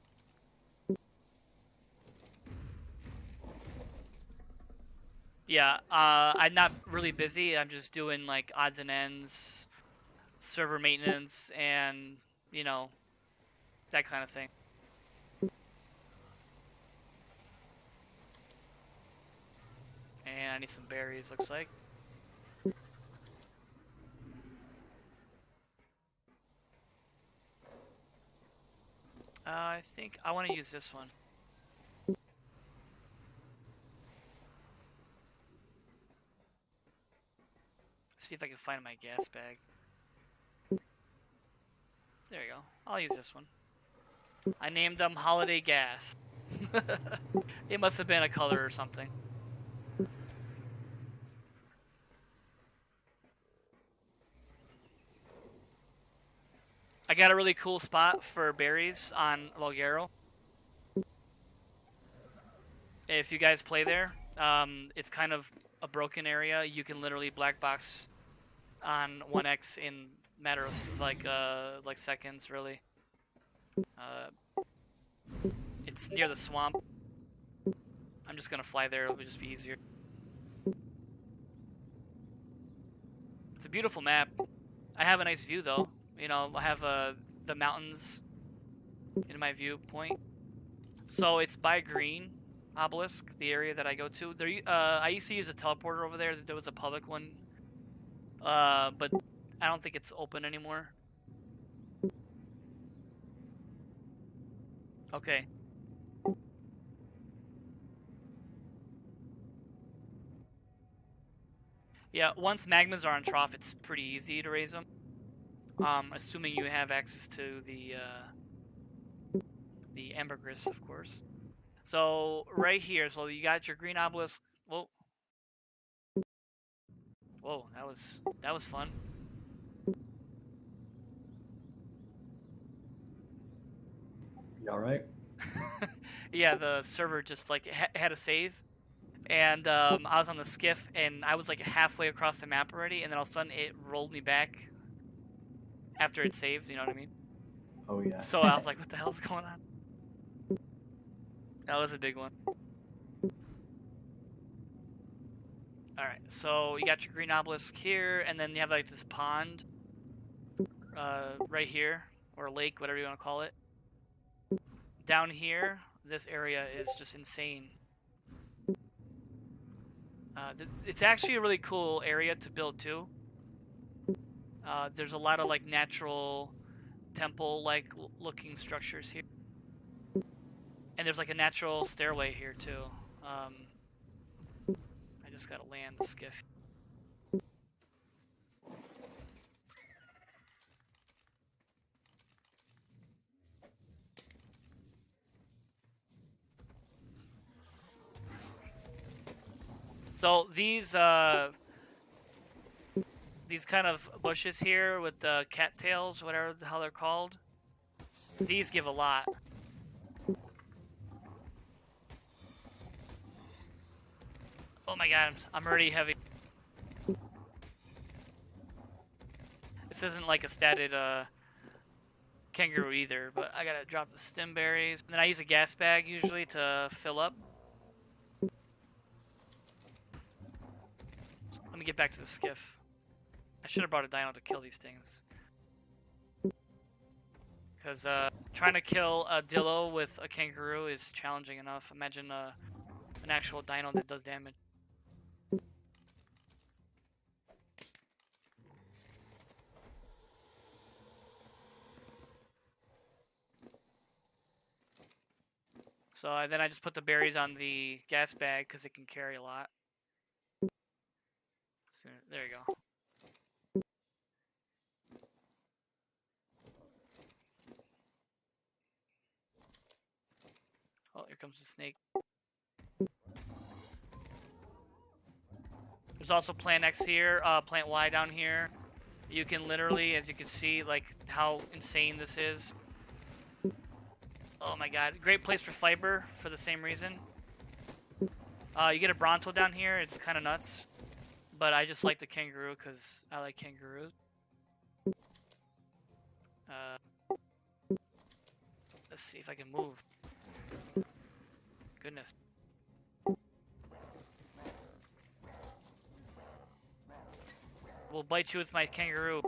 Yeah, I'm not really busy. I'm just doing like odds and ends, server maintenance, and you know, that kind of thing. And I need some berries, looks like. I think I want to use this one. See if I can find my gas bag. There you go. I'll use this one. I named them Holiday Gas. It must have been a color or something. I got a really cool spot for berries on Logero. If you guys play there, it's kind of a broken area. You can literally black box on 1x in matter of like seconds, really. It's near the swamp. I'm just gonna fly there. It'll just be easier. It's a beautiful map. I have a nice view though. You know, I have the mountains in my viewpoint. So it's by Green Obelisk, the area that I go to. There, I used to use a teleporter over there. There was a public one, but I don't think it's open anymore. Okay. Yeah, once magmas are on trough, it's pretty easy to raise them. Assuming you have access to the ambergris, of course. So right here, so you got your green obelisk. Whoa, whoa, that was fun. You all right? Yeah, the server just like had a save, and I was on the skiff, and I was like halfway across the map already, and then all of a sudden it rolled me back after it saved. You know what I mean? Oh yeah. So I was like, what the hell's going on? That was a big one. Alright, so you got your green obelisk here, and then you have like this pond right here, or lake, whatever you want to call it. Down here, this area is just insane. It's actually a really cool area to build too. There's a lot of like natural temple-like looking structures here. And there's like a natural stairway here too. I just gotta land the skiff. So these kind of bushes here with the cattails, whatever the hell they're called, these give a lot. Oh my god, I'm already heavy. This isn't like a statted kangaroo either, but I gotta drop the stem berries. And then I use a gas bag usually to fill up. Let me get back to the skiff. I should have brought a dino to kill these things. Because trying to kill a dillo with a kangaroo is challenging enough. Imagine an actual dino that does damage. So then I just put the berries on the gas bag because it can carry a lot. So, there you go. Oh, here comes the snake. There's also plant X here, plant Y down here. You can literally, as you can see, like how insane this is. Oh my god, great place for fiber for the same reason. You get a Bronto down here, it's kind of nuts. But I just like the kangaroo because I like kangaroos. Let's see if I can move. Goodness. Will bite you with my kangaroo.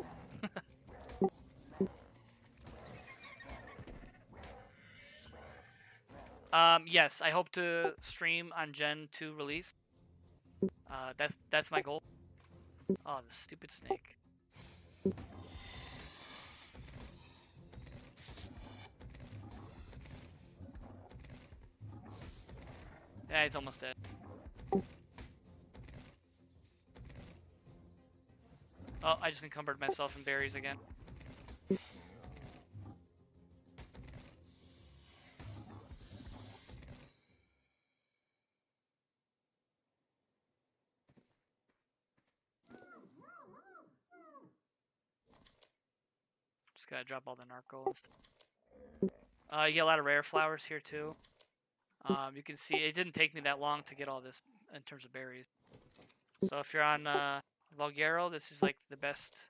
Yes, I hope to stream on Gen 2 release. That's my goal. Oh, the stupid snake. Yeah, he's almost dead. Oh, I just encumbered myself in berries again. Just gotta drop all the narco and stuff. You get a lot of rare flowers here too. You can see it didn't take me that long to get all this in terms of berries. So if you're on Valguero, this is like the best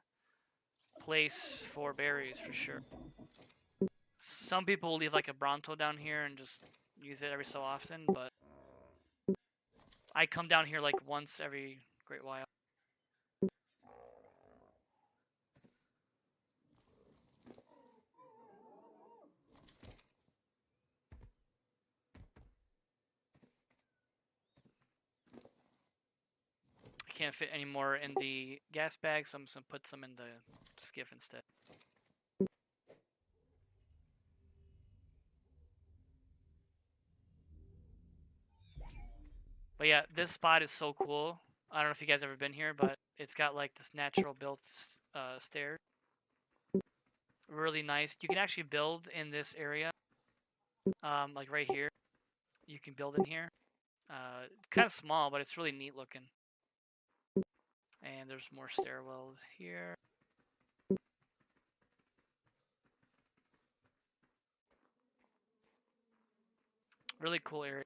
place for berries for sure. Some people will leave like a Bronto down here and just use it every so often, but I come down here like once every great while. I can't fit any more in the gas bag, so I'm just gonna put some in the skiff instead. But yeah, this spot is so cool. I don't know if you guys ever been here, but it's got like this natural built stairs. Really nice. You can actually build in this area, like right here. You can build in here. Kind of small, but it's really neat looking. And there's more stairwells here. Really cool area.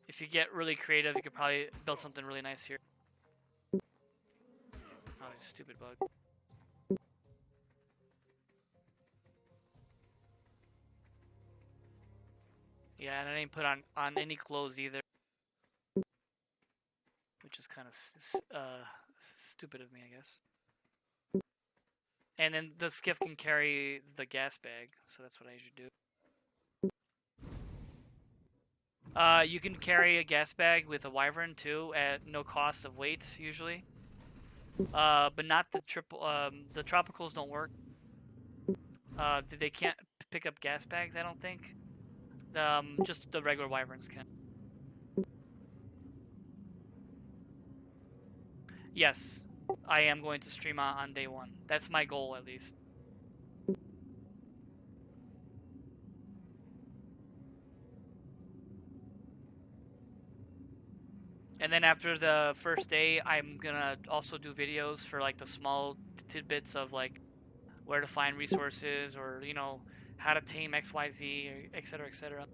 If you get really creative, you could probably build something really nice here. Oh, stupid bug. Yeah, and I didn't put on any clothes either, which is kind of stupid of me, I guess. And then the skiff can carry the gas bag, so that's what I usually do. You can carry a gas bag with a wyvern too, at no cost of weight usually. But not the triple. The tropicals don't work. They can't pick up gas bags. I don't think. Just the regular wyverns can. Yes, I am going to stream on day one. That's my goal, at least. And then after the first day, I'm gonna also do videos for like the small tidbits of like where to find resources, or how to tame XYZ, or etc. etc.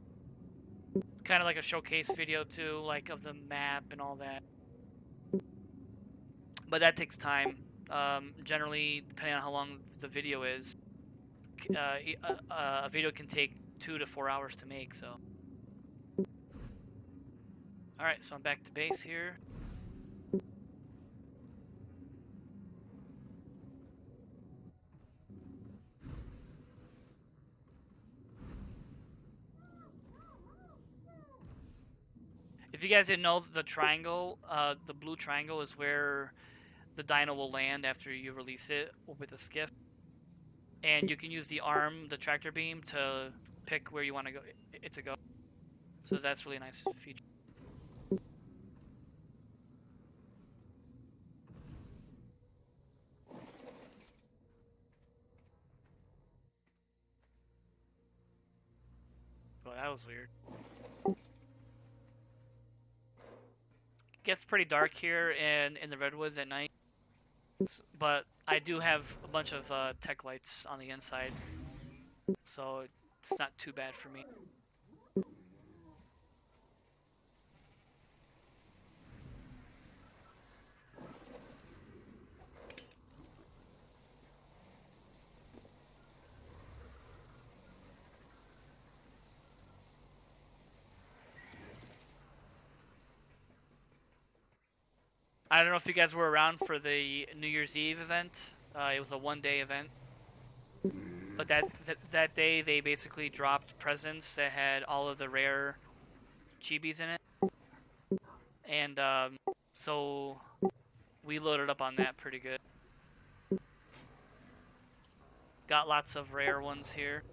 Kind of like a showcase video too, like of the map and all that. But that takes time. Generally, depending on how long the video is, a video can take 2 to 4 hours to make. So, all right, so I'm back to base here. If you guys didn't know, the triangle, the blue triangle, is where the dino will land after you release it with the skiff. And you can use the arm, the tractor beam, to pick where you want it to go. So that's really nice feature. Well, that was weird. Gets pretty dark here in the redwoods at night, but I do have a bunch of tech lights on the inside, so it's not too bad for me. I don't know if you guys were around for the New Year's Eve event. It was a one-day event, but that day they basically dropped presents that had all of the rare chibis in it, and so we loaded up on that pretty good. Got lots of rare ones here.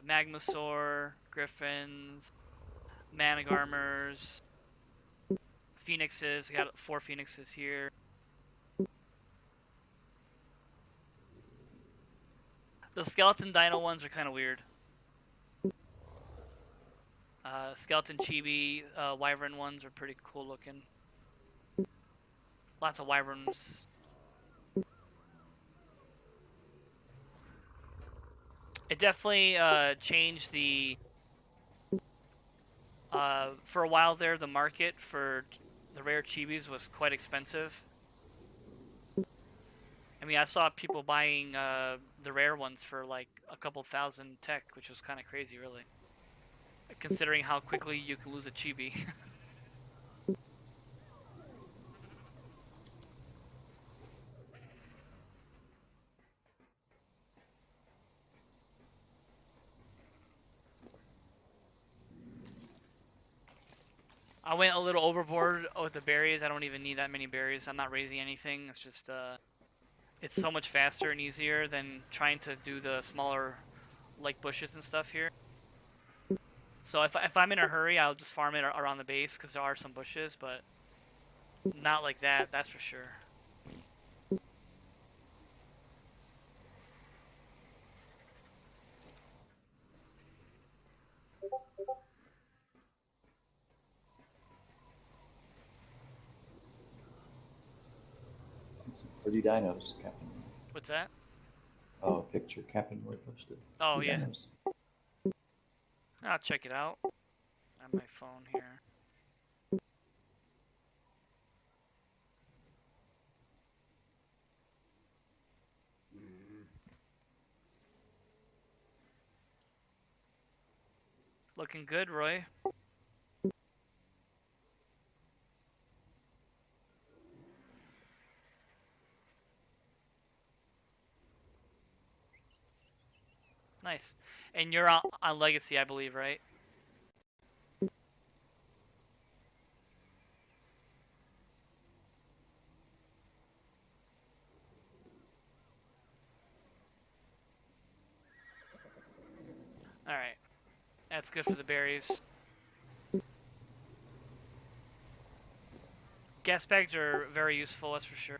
Magmasaur, Griffins, Managarmers, Phoenixes. Got 4 Phoenixes here. The skeleton dino ones are kind of weird. Skeleton chibi wyvern ones are pretty cool looking. Lots of wyverns. It definitely changed the... for a while there, the market for the rare chibis was quite expensive. I mean, I saw people buying the rare ones for like a couple thousand tech, which was kind of crazy, really. Considering how quickly you can lose a chibi. I went a little overboard with the berries. I don't even need that many berries. I'm not raising anything. It's just, it's so much faster and easier than trying to do the smaller, like, bushes and stuff here. So if I'm in a hurry, I'll just farm it around the base, because there are some bushes, but not like that, that's for sure. Pretty dinos, Captain. What's that? Oh, picture Captain Roy posted. Oh, Pretty yeah. dinos. I'll check it out on my phone here. Looking good, Roy. Nice. And you're on Legacy, I believe, right? Alright. That's good for the berries. Gas bags are very useful, that's for sure.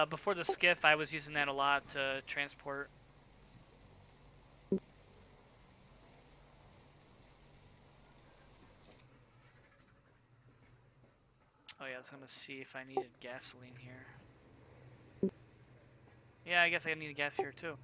Before the skiff, I was using that a lot to transport. Oh yeah, I was gonna see if I needed gasoline here. Yeah, I guess I need gas here too.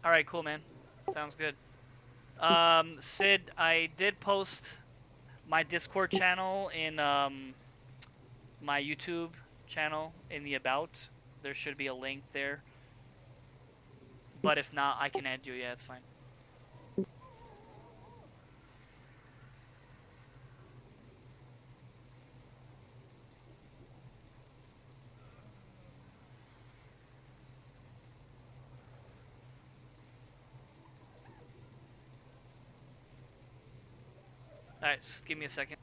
Alright, cool, man. Sounds good. Sid, I did post my Discord channel in my YouTube channel in the About. There should be a link there. But if not, I can add you. Yeah, it's fine. Alright, just give me a second.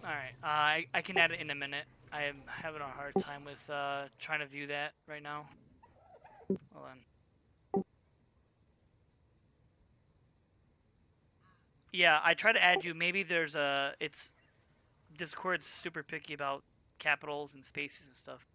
Alright, I can add it in a minute. I am having a hard time with trying to view that right now. Hold on. Yeah, I try to add you. Maybe there's a. It's Discord's super picky about capitals and spaces and stuff.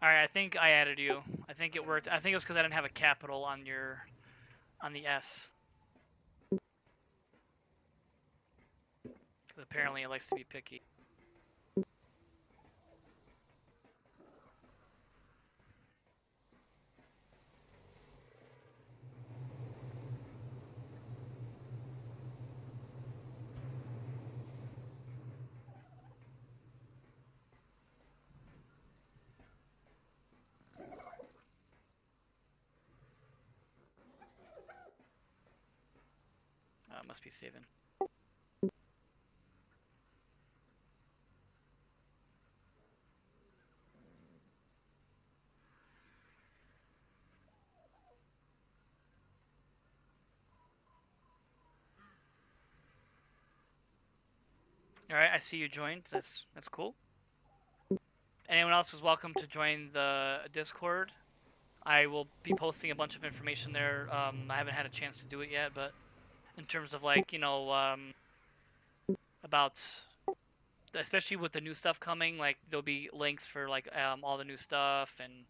Alright, I think I added you. I think it worked. I think it was because I didn't have a capital on the S. Apparently, it likes to be picky. Must be saving. Alright, I see you joined. That's cool. Anyone else is welcome to join the Discord. I will be posting a bunch of information there. I haven't had a chance to do it yet, but in terms of like, about especially with the new stuff coming, like there'll be links for like all the new stuff and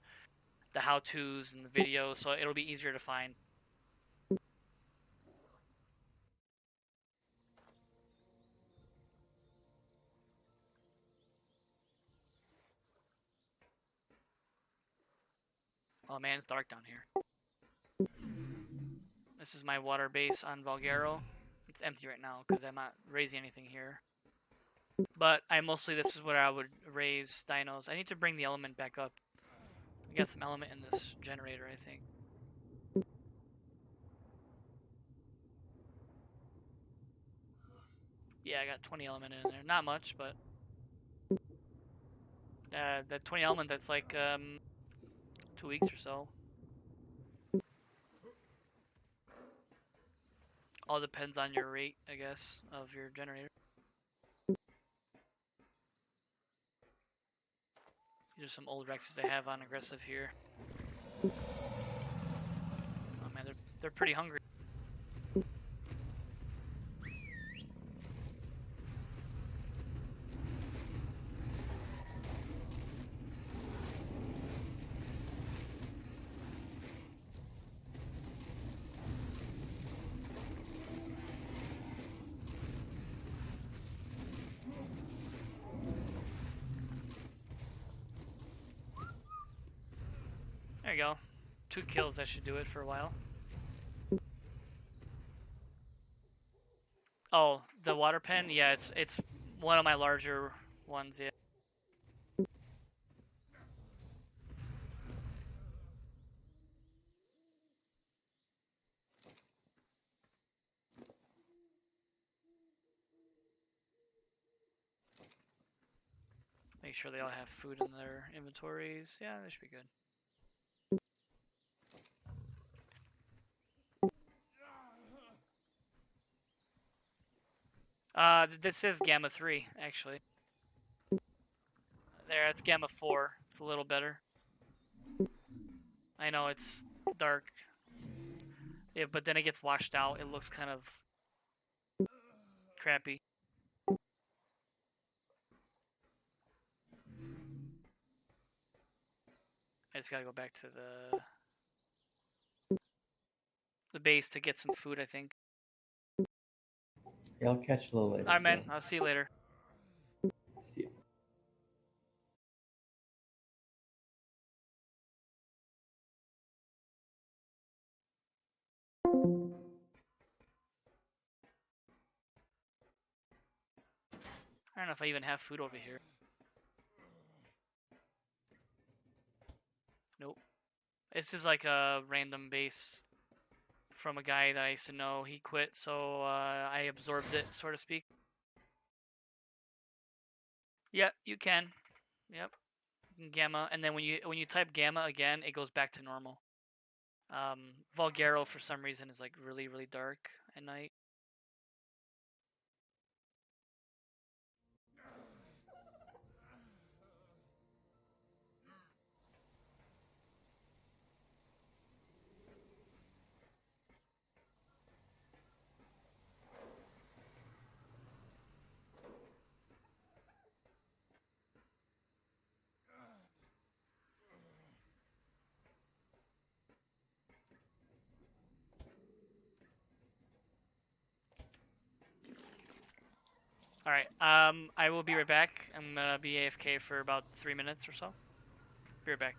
the how-tos and the videos, so it'll be easier to find. Oh man, it's dark down here. This is my water base on Valguero. It's empty right now because I'm not raising anything here. But this is where I would raise dinos. I need to bring the element back up. We got some element in this generator, I think. Yeah, I got 20 element in there. Not much, but that 20 element, that's like 2 weeks or so. All depends on your rate, I guess, of your generator. These are some old Rexes I have on aggressive here. Oh man, they're pretty hungry. There you go. 2 kills, that should do it for a while. Oh, the water pen? Yeah, it's one of my larger ones, yeah. Make sure they all have food in their inventories. Yeah, they should be good. This is Gamma 3, actually. There, it's Gamma 4. It's a little better. I know it's dark. Yeah, but then it gets washed out. It looks kind of crappy. I just gotta go back to the base to get some food, I think. Yeah, I'll catch you a little later. Alright, man. I'll see you later. See ya. I don't know if I even have food over here. Nope. This is like a random base. from a guy that I used to know. He quit, so I absorbed it, so to speak. Yep, you can. Yep, gamma, and then when you type gamma again, it goes back to normal. Vulgaro for some reason is like really really dark at night. All right. I will be right back. I'm gonna be AFK for about 3 minutes or so. Be right back.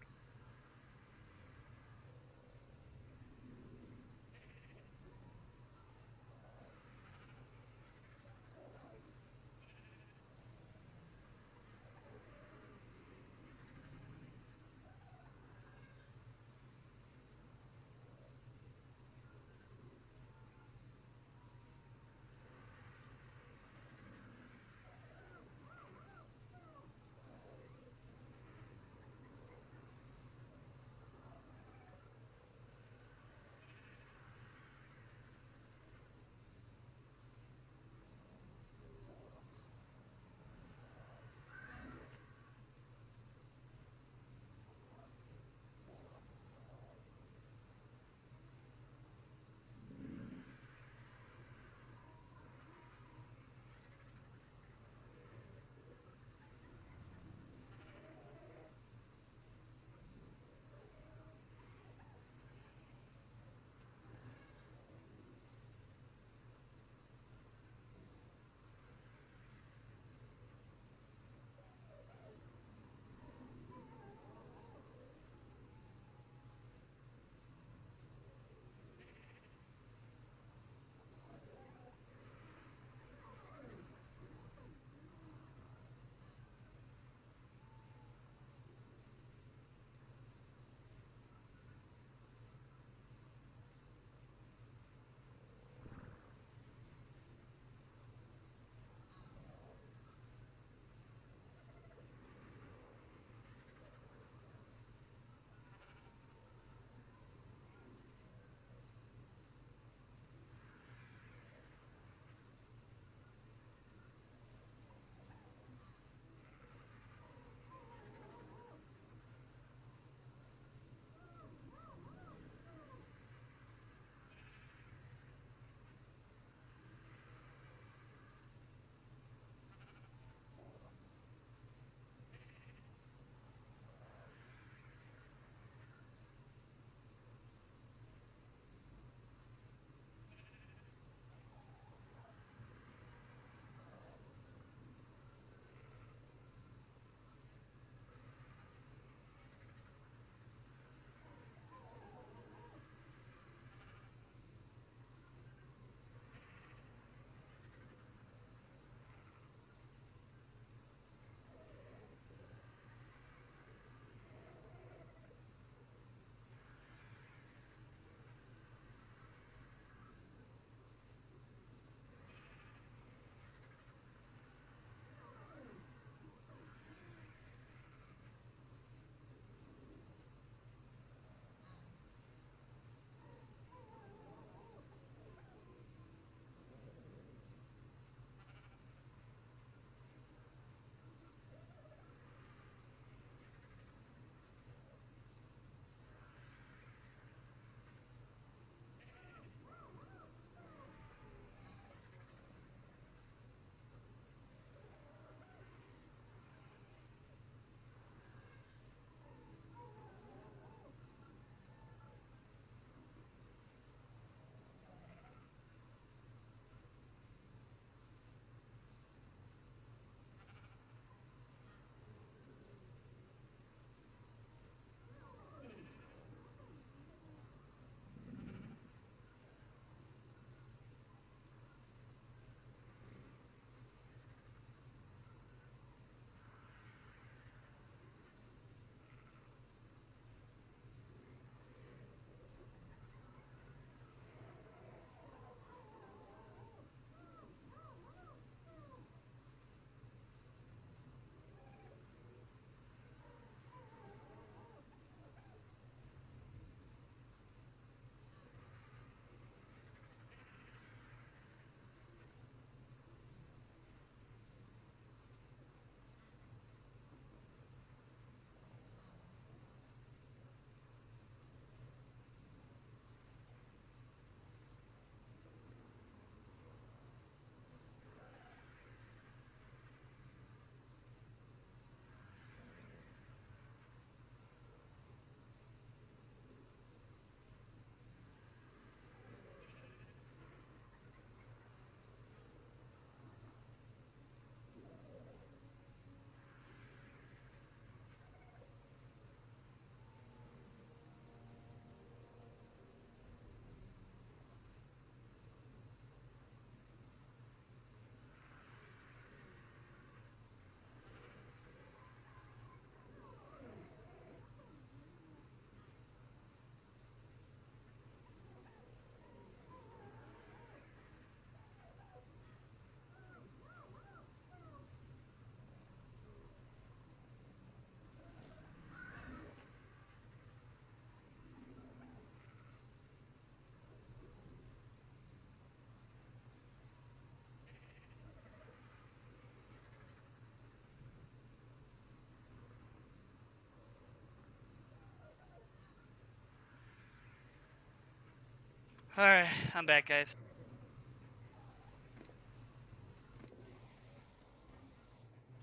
Alright, I'm back, guys.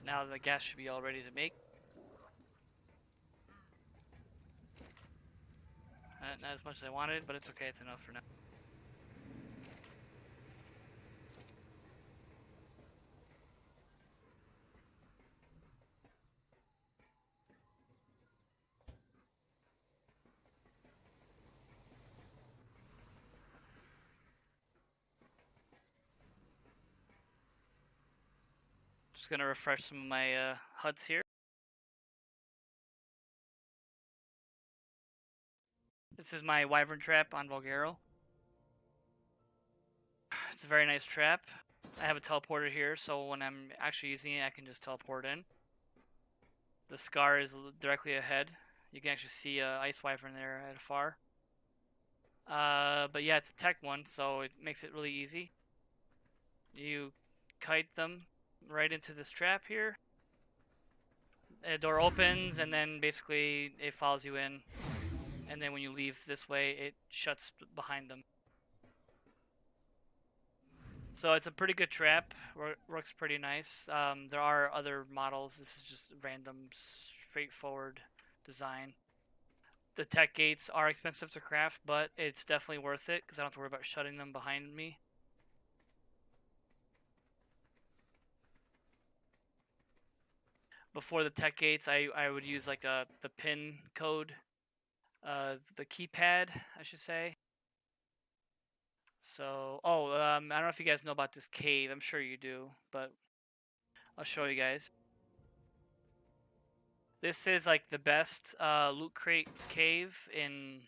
Now the gas should be all ready to make. Not as much as I wanted, but it's okay. It's enough for now. Just gonna refresh some of my HUDs here. This is my wyvern trap on Volgaro. It's a very nice trap. I have a teleporter here, so when I'm actually using it, I can just teleport in. The scar is directly ahead. You can actually see ice wyvern there at afar. But yeah, it's a tech one, so it makes it really easy. You kite them right into this trap here. A door opens, and then basically it follows you in. And then when you leave this way, it shuts behind them. So it's a pretty good trap. Works pretty nice. There are other models. This is just random, straightforward design. The tech gates are expensive to craft, but it's definitely worth it because I don't have to worry about shutting them behind me. Before the tech gates, I would use like the pin code, the keypad, I should say. So, I don't know if you guys know about this cave. I'm sure you do, but I'll show you guys. This is like the best loot crate cave in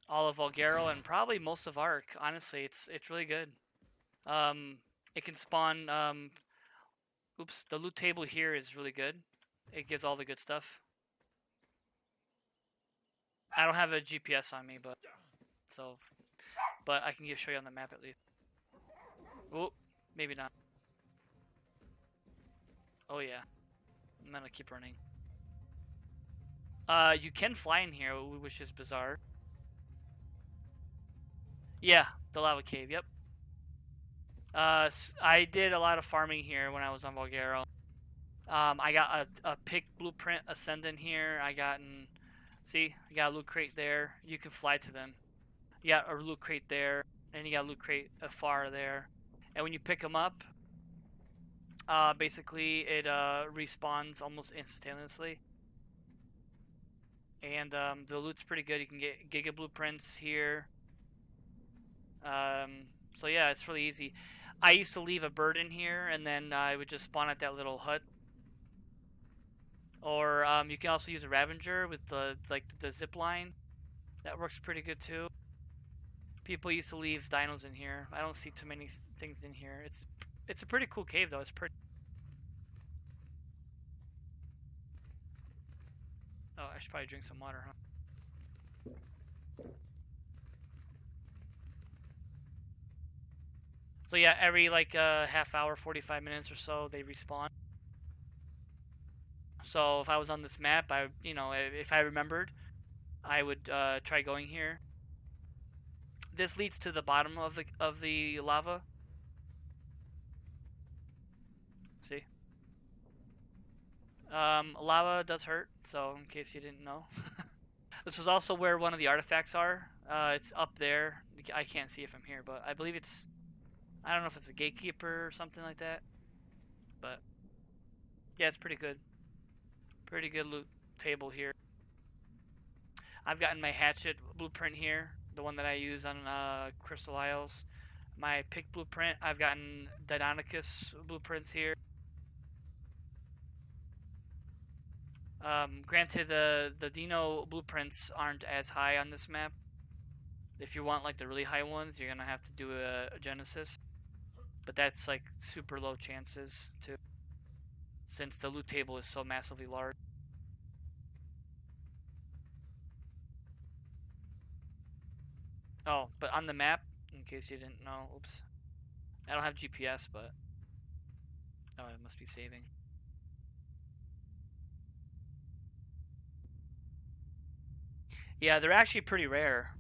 all of Volgaro and probably most of Ark. Honestly, it's really good. It can spawn. Oops, the loot table here is really good. It gives all the good stuff. I don't have a GPS on me, but I can show you on the map at least. Oh, maybe not. Oh yeah, I'm gonna keep running. You can fly in here, which is bizarre. Yeah, the lava cave. Yep. I did a lot of farming here when I was on Volgaro. I got a pick blueprint ascendant here. See, you got a loot crate there. You can fly to them. You got a loot crate there, and you got a loot crate afar there. And when you pick them up, basically it respawns almost instantaneously. And the loot's pretty good. You can get giga blueprints here. So yeah, it's really easy. I used to leave a bird in here, and then I would just spawn at that little hut. Or you can also use a Ravager with the zip line. That works pretty good too. People used to leave dinos in here. I don't see too many things in here. It's a pretty cool cave though. It's pretty. Oh, I should probably drink some water, huh? So yeah, every like half hour, 45 minutes or so, they respawn. So if I was on this map, if I remembered, I would try going here. This leads to the bottom of the lava. See, lava does hurt. So in case you didn't know, this is also where one of the artifacts are. It's up there. I can't see it from here, but I believe it's. I don't know if it's a gatekeeper or something like that, but yeah, it's pretty good. Pretty good loot table here. I've gotten my hatchet blueprint here, the one that I use on Crystal Isles. My pick blueprint, I've gotten Deinonychus blueprints here. Granted, the Dino blueprints aren't as high on this map. If you want like the really high ones, you're gonna have to do a Genesis. But that's like super low chances too, since the loot table is so massively large. Oh, but on the map, in case you didn't know, oops, I don't have GPS, but oh, it must be saving. Yeah, they're actually pretty rare.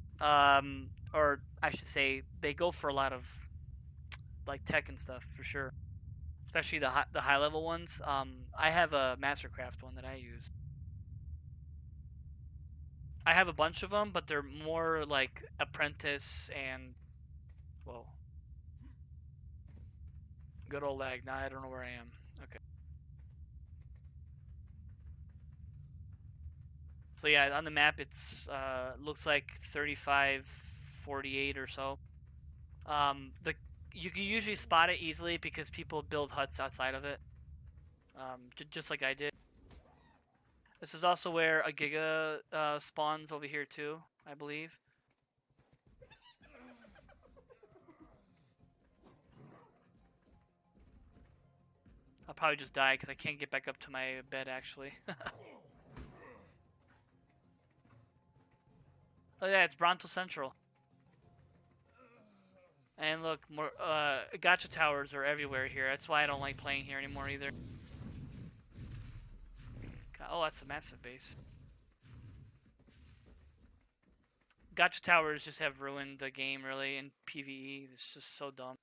or I should say, they go for a lot of like tech and stuff for sure, especially the high level ones. I have a Mastercraft one that I use. I have a bunch of them, but they're more like apprentice and well, good old lag. Now I don't know where I am. Okay. So yeah, on the map it's looks like 3548 or so. The you can usually spot it easily because people build huts outside of it, just like I did. This is also where a Giga spawns over here too, I believe. I'll probably just die because I can't get back up to my bed actually. Oh yeah, it's Bronto Central. And look, more gotcha towers are everywhere here. That's why I don't like playing here anymore either. Oh, that's a massive base. Gotcha towers just have ruined the game really in PVE. It's just so dumb.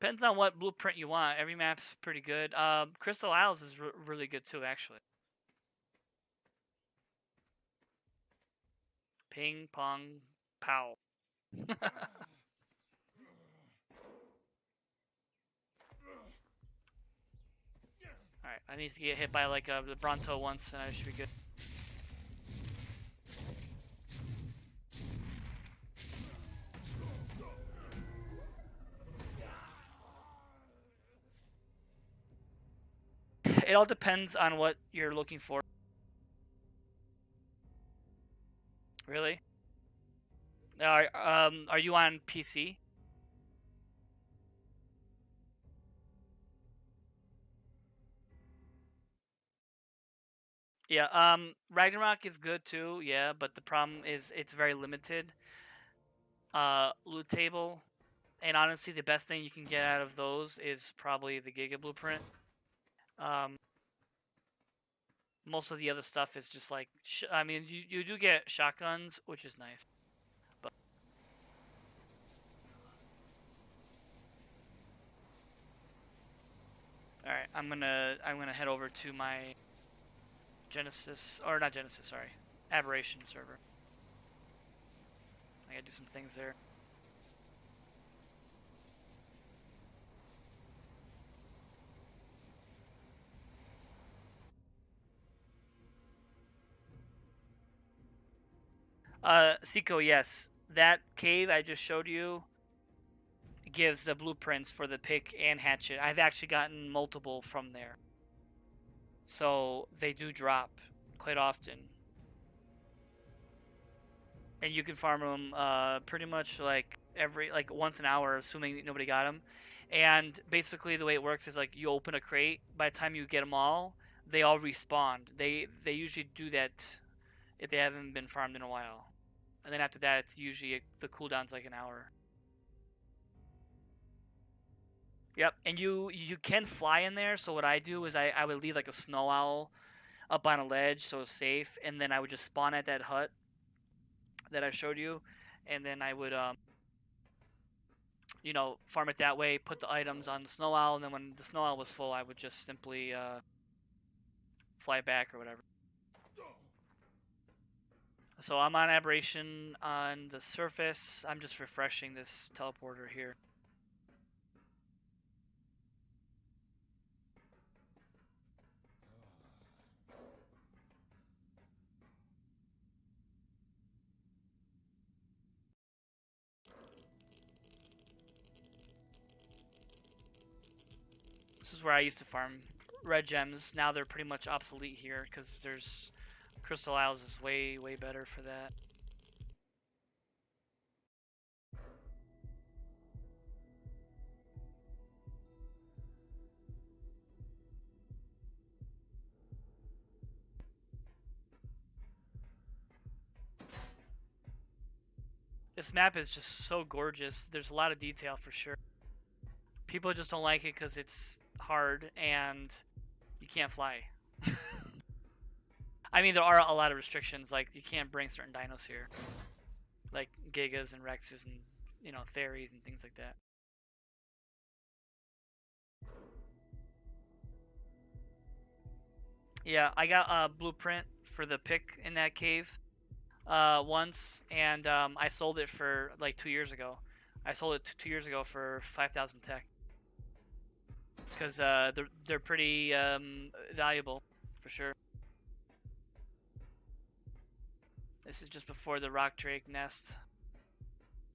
Depends on what blueprint you want. Every map's pretty good. Crystal Isles is really good too, actually. Ping pong pow. Alright, I need to get hit by like the Bronto once and I should be good. It all depends on what you're looking for. Really? Are you on PC? Yeah, Ragnarok is good too, yeah, but the problem is it's very limited. Loot table, and honestly, the best thing you can get out of those is probably the Giga Blueprint. Um, most of the other stuff is just like, I mean, you do get shotguns, which is nice. But all right, I'm gonna head over to my Genesis, or not Genesis, sorry, Aberration server. I gotta do some things there. Seiko, yes. That cave I just showed you gives the blueprints for the pick and hatchet. I've actually gotten multiple from there. So they do drop quite often. And you can farm them pretty much like like once an hour, assuming nobody got them. And basically the way it works is like you open a crate, by the time you get them all, they all respawn. They usually do that if they haven't been farmed in a while. And then after that, it's usually the cooldown's like an hour. Yep, and you can fly in there. So what I do is I would leave like a snow owl up on a ledge so it's safe, and then I would just spawn at that hut that I showed you, and then I would farm it that way, put the items on the snow owl, and then when the snow owl was full, I would just simply fly back or whatever. So I'm on Aberration on the surface. I'm just refreshing this teleporter here. This is where I used to farm red gems. Now they're pretty much obsolete here because there's Crystal Isles is way better for that. This map is just so gorgeous. There's a lot of detail for sure. People just don't like it because it's hard and you can't fly. I mean, there are a lot of restrictions. Like you can't bring certain dinos here, like Gigas and Rexes and Theries and things like that. Yeah, I got a blueprint for the pick in that cave once, and I sold it for like 2 years ago. I sold it 2 years ago for 5,000 tech because they're pretty valuable for sure. This is just before the rock drake nest.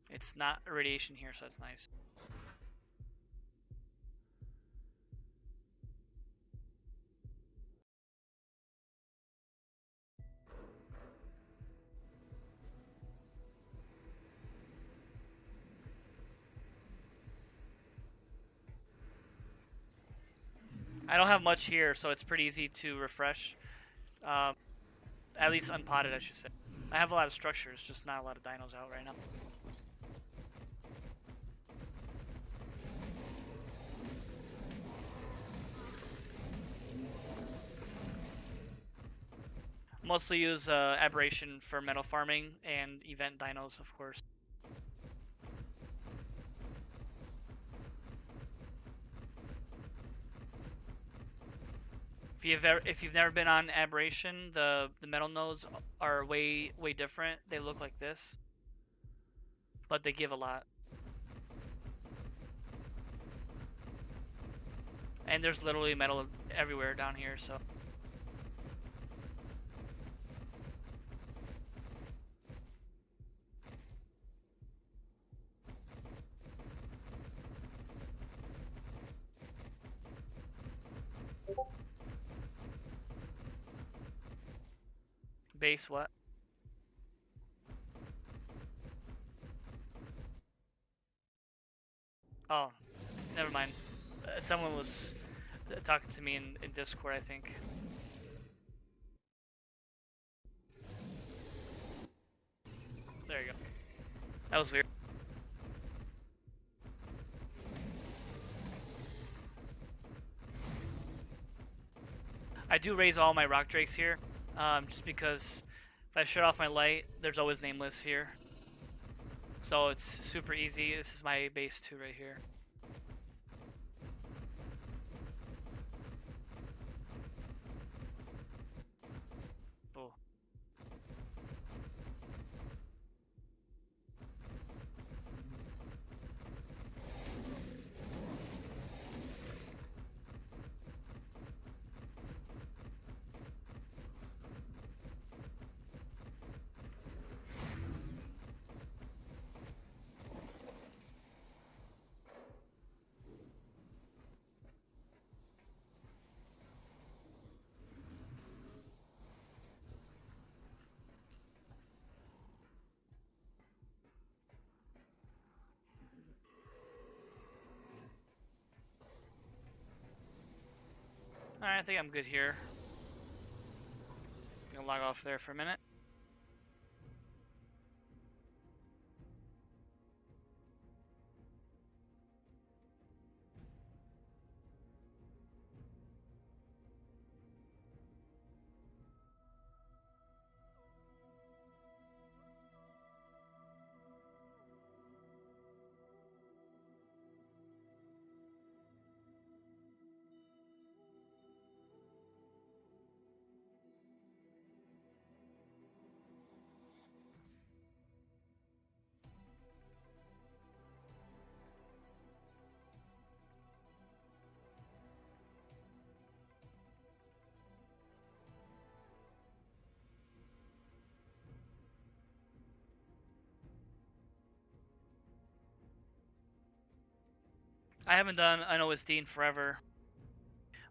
It's not irradiation here, so it's nice. I don't have much here, so it's pretty easy to refresh. Um, at least unpotted, I should say. I have a lot of structures, just not a lot of dinos out right now. Mostly use aberration for metal farming and event dinos, of course. If you've never been on aberration, the metal nodes are way different. They look like this, but they give a lot. And there's literally metal everywhere down here, so. Base what? Oh, never mind. Someone was talking to me in Discord, I think. There you go. That was weird. I do raise all my rock drakes here, just because if I shut off my light, there's always nameless here. So it's super easy. This is my base 2 right here. Oh. Alright, I think I'm good here. I'm gonna log off there for a minute. I haven't done an OSD in forever.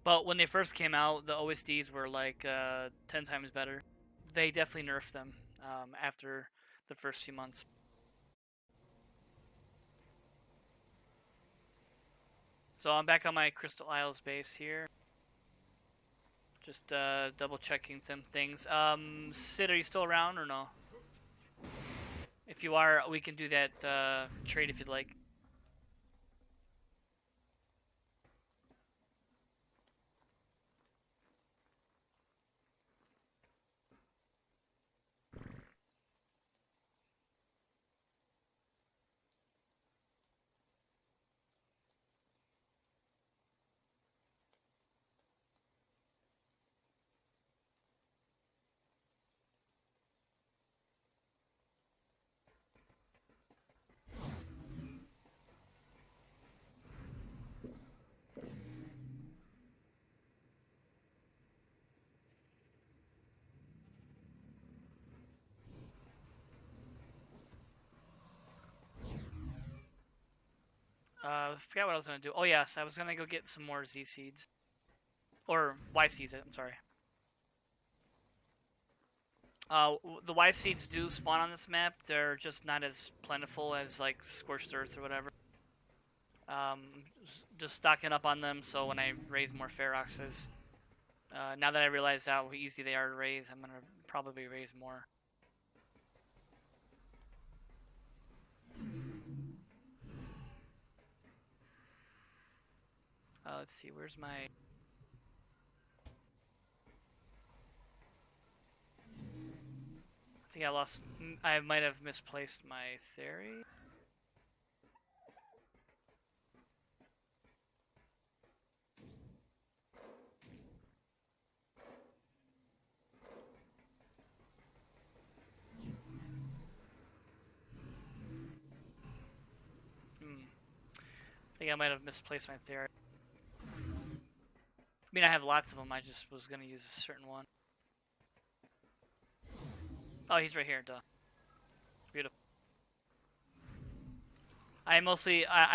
But when they first came out, the OSDs were like 10 times better. They definitely nerfed them after the first few months. So I'm back on my Crystal Isles base here. Just double checking some things. Sid, are you still around or no? If you are, we can do that trade if you'd like. I forgot what I was gonna do. Oh yes, I was gonna go get some more Z seeds. Or Y seeds, I'm sorry. The Y seeds do spawn on this map. They're just not as plentiful as like Scorched Earth or whatever. Just stocking up on them so when I raise more Feroxes. Now that I realize how easy they are to raise, I'm gonna probably raise more. Let's see, where's my... I think I lost... I might have misplaced my theory. I think I might have misplaced my theory. I mean, I have lots of them. I just was going to use a certain one. Oh, he's right here. Duh. Beautiful. I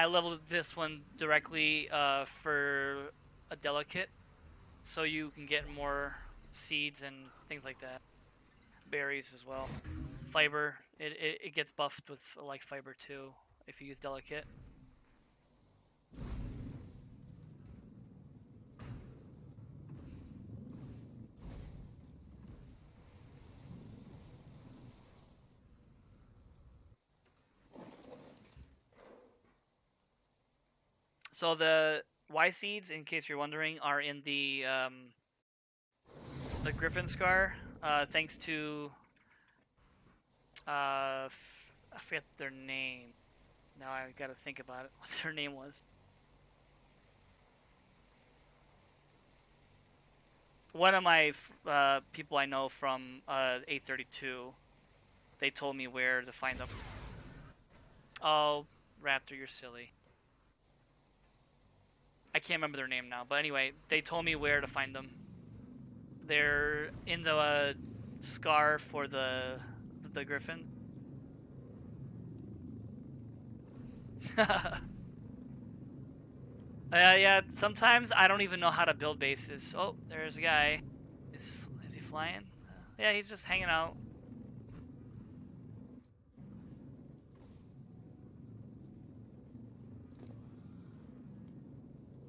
leveled this one directly for a delicate, so you can get more seeds and things like that. Berries as well. Fiber, it gets buffed with like fiber too if you use delicate. So the Y seeds, in case you're wondering, are in the Griffin Scar, thanks to I forget their name. Now I gotta think about it. What their name was. One of my people I know from 832, they told me where to find them. Oh, Raptor, you're silly. I can't remember their name now, but anyway, they told me where to find them. They're in the scar for the Griffin. Yeah, sometimes I don't even know how to build bases. Oh, there's a guy. Is he flying? Yeah, he's just hanging out.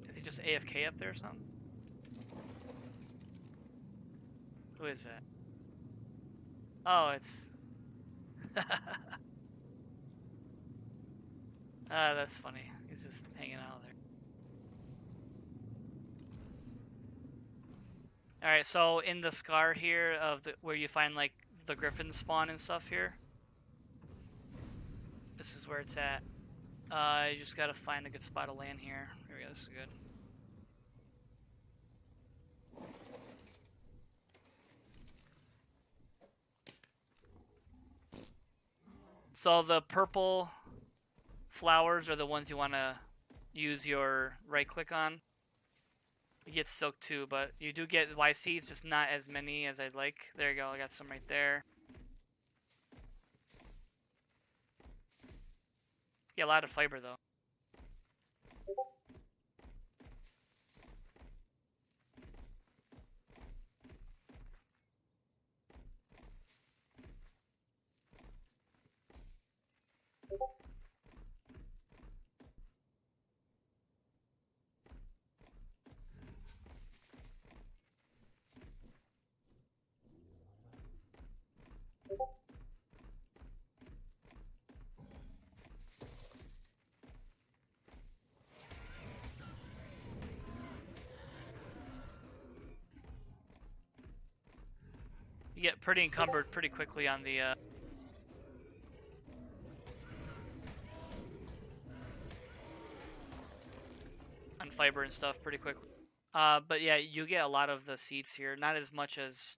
Is he just AFK up there or something? Who is that? Oh, it's... that's funny. He's just hanging out there. Alright, so in the scar here of where you find like the griffin spawn and stuff here. This is where it's at. You just gotta find a good spot to land here. Here we go, this is good. So the purple flowers are the ones you want to use your right click on. You get silk too, but you do get YCs, just not as many as I'd like. There you go, I got some right there. Yeah, a lot of fiber though. You get pretty encumbered pretty quickly on the on fiber and stuff pretty quickly. But yeah, you get a lot of the seeds here. Not as much as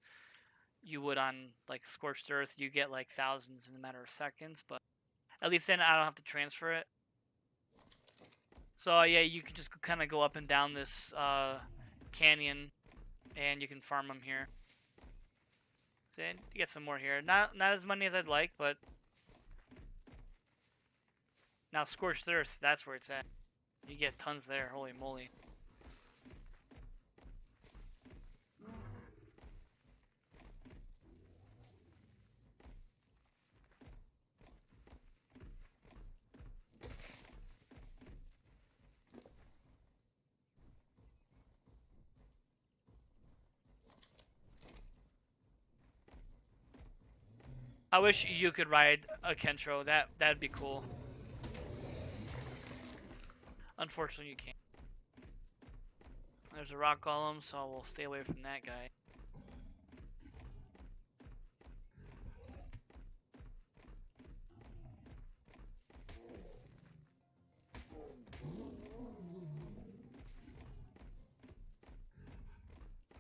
you would on like Scorched Earth. You get like thousands in a matter of seconds, but at least then I don't have to transfer it. So yeah, you can just kind of go up and down this canyon, and you can farm them here. And you get some more here. Not as many as I'd like, but now Scorched Earth, that's where it's at. You get tons there, holy moly. I wish you could ride a Kentro. That'd be cool. Unfortunately, you can't. There's a rock golem, so we'll stay away from that guy.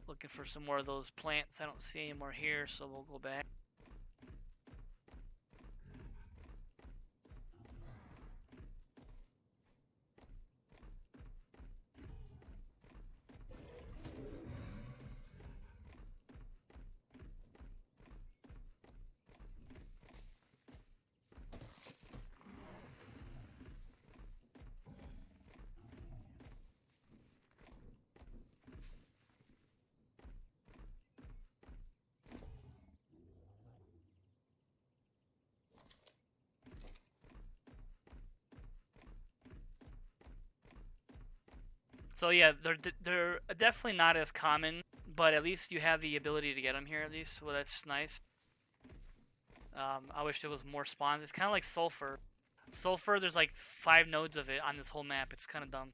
Looking for some more of those plants. I don't see any more here, so we'll go back. So yeah, they're definitely not as common, but at least you have the ability to get them here at least, so that's nice. I wish there was more spawns. It's kind of like sulfur. Sulfur, there's like 5 nodes of it on this whole map. It's kind of dumb.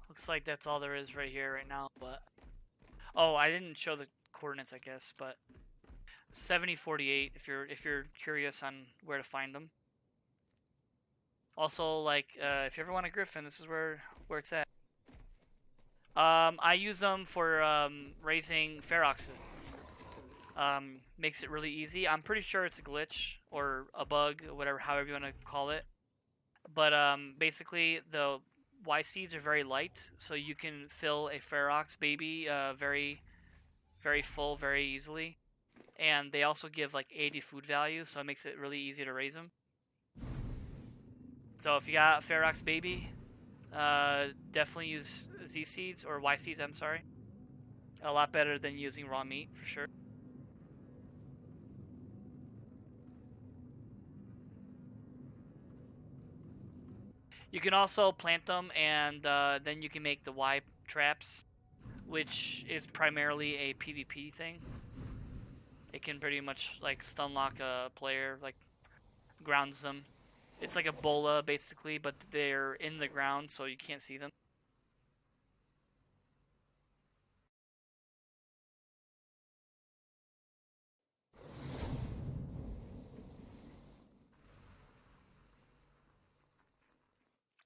Looks like that's all there is right here right now, but... Oh, I didn't show the coordinates, I guess, but... 7048 if you're curious on where to find them. Also, like, if you ever want a griffin, this is where it's at. I use them for raising feroxes. Makes it really easy. I'm pretty sure it's a glitch or a bug, or whatever, however you want to call it. But basically, the Y seeds are very light, so you can fill a ferox baby very, very full very easily. And they also give like 80 food value, so it makes it really easy to raise them. So if you got a ferox baby, definitely use Z seeds or Y seeds. I'm sorry. A lot better than using raw meat for sure. You can also plant them, and then you can make the Y traps, which is primarily a PvP thing. It can pretty much like stun lock a player, like grounds them. It's like a bola basically, but they're in the ground, so you can't see them.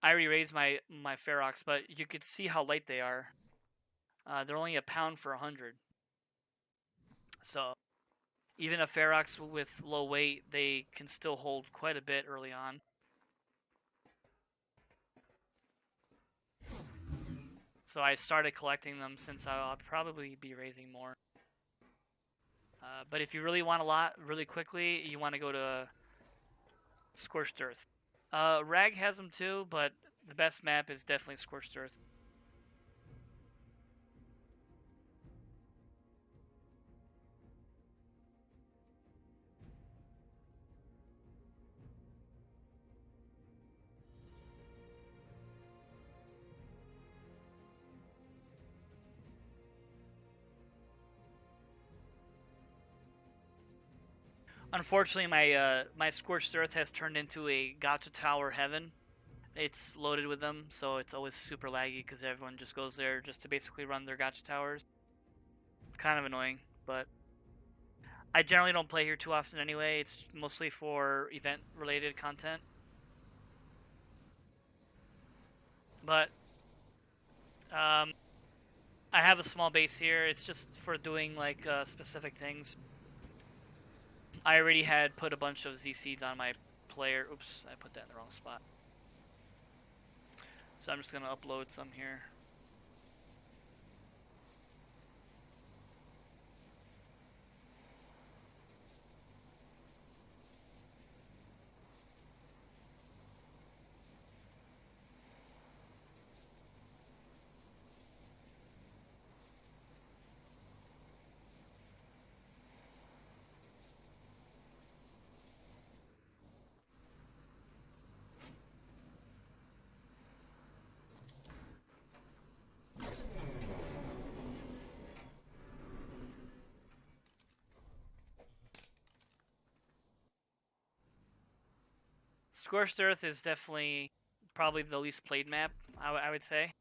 I already raised my ferox, but you could see how light they are. They're only a pound for 100. So even a ferox with low weight, they can still hold quite a bit early on. So I started collecting them since I'll probably be raising more. But if you really want a lot really quickly, you want to go to Scorched Earth. Rag has them too, but the best map is definitely Scorched Earth. Unfortunately, my Scorched Earth has turned into a Gacha Tower heaven. It's loaded with them, so it's always super laggy because everyone just goes there just to basically run their Gacha Towers. Kind of annoying, but I generally don't play here too often anyway. It's mostly for event-related content. But um, I have a small base here. It's just for doing like specific things. I already had put a bunch of Z seeds on my player. Oops, I put that in the wrong spot. So I'm just gonna upload some here. Scorched Earth is definitely probably the least played map, I would say.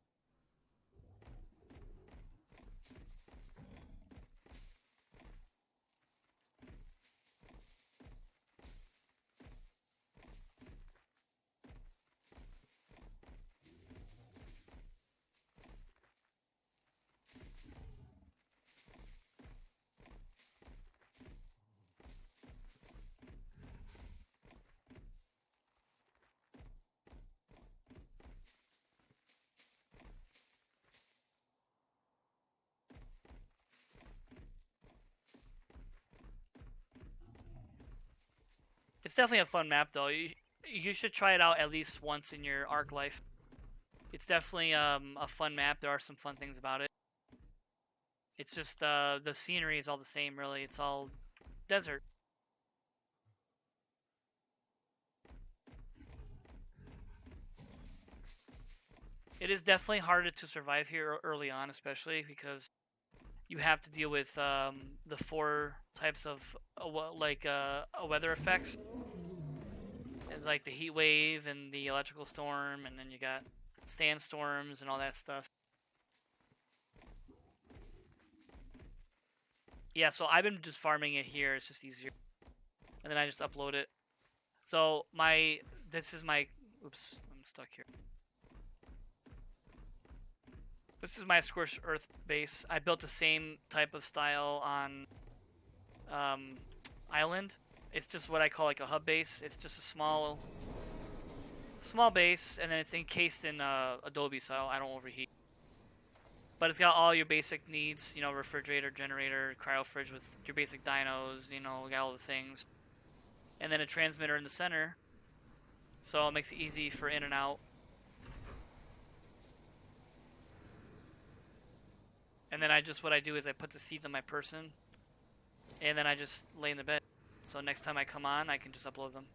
It's definitely a fun map though. You should try it out at least once in your Ark life. It's definitely a fun map. There are some fun things about it. It's just the scenery is all the same really. It's all desert. It is definitely harder to survive here early on, especially because you have to deal with the 4 types of weather effects, like the heat wave and the electrical storm, and then you got sandstorms and all that stuff. Yeah, so I've been just farming it here. It's just easier, and then I just upload it. So this is my. Oops, I'm stuck here. This is my Scorched Earth base. I built the same type of style on Island. It's just what I call like a hub base. It's just a small base, and then it's encased in Adobe, so I don't overheat. But it's got all your basic needs, you know, refrigerator, generator, cryo fridge with your basic dynos, you know, got all the things. And then a transmitter in the center, so it makes it easy for in and out. And then what I do is I put the seeds on my person, and then I just lay in the bed. So next time I come on, I can just upload them.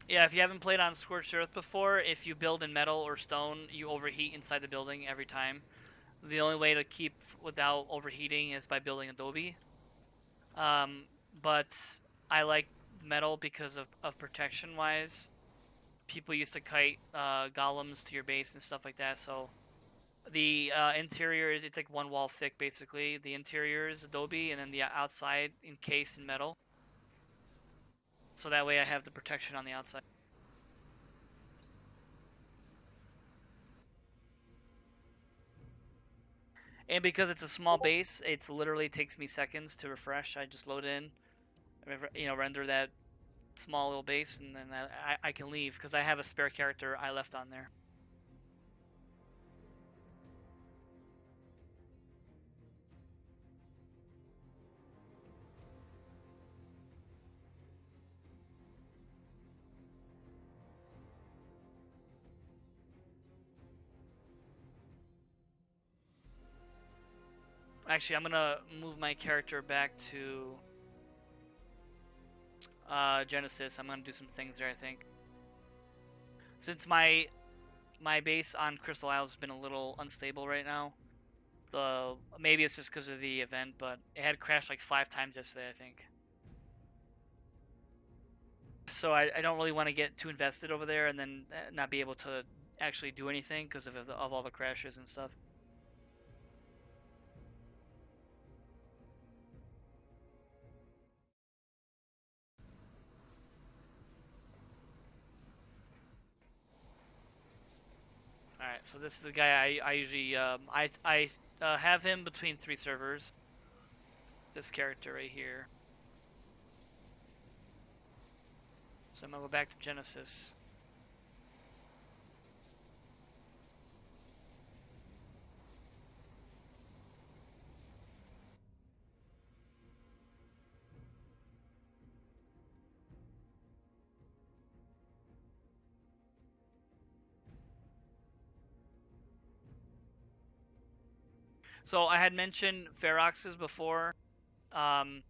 Yeah, if you haven't played on Scorched Earth before, if you build in metal or stone, you overheat inside the building every time. The only way to keep without overheating is by building Adobe. But I like metal because of protection wise. People used to kite golems to your base and stuff like that, so the interior, it's like one wall thick basically. The interior is Adobe, and then the outside encased in metal. So that way I have the protection on the outside. And because it's a small base, it's literally takes me seconds to refresh. I just load in, render that small little base, and then I can leave because I have a spare character I left on there. Actually, I'm gonna move my character back to Genesis. I'm gonna do some things there, I think. Since my base on Crystal Isles has been a little unstable right now. Maybe it's just because of the event, but it had crashed like 5 times yesterday, I think. So I don't really want to get too invested over there and then not be able to actually do anything because of all the crashes and stuff. All right, so this is the guy I usually I have him between 3 servers. This character right here. So I'm gonna go back to Genesis. So I had mentioned Feroxes before. Um,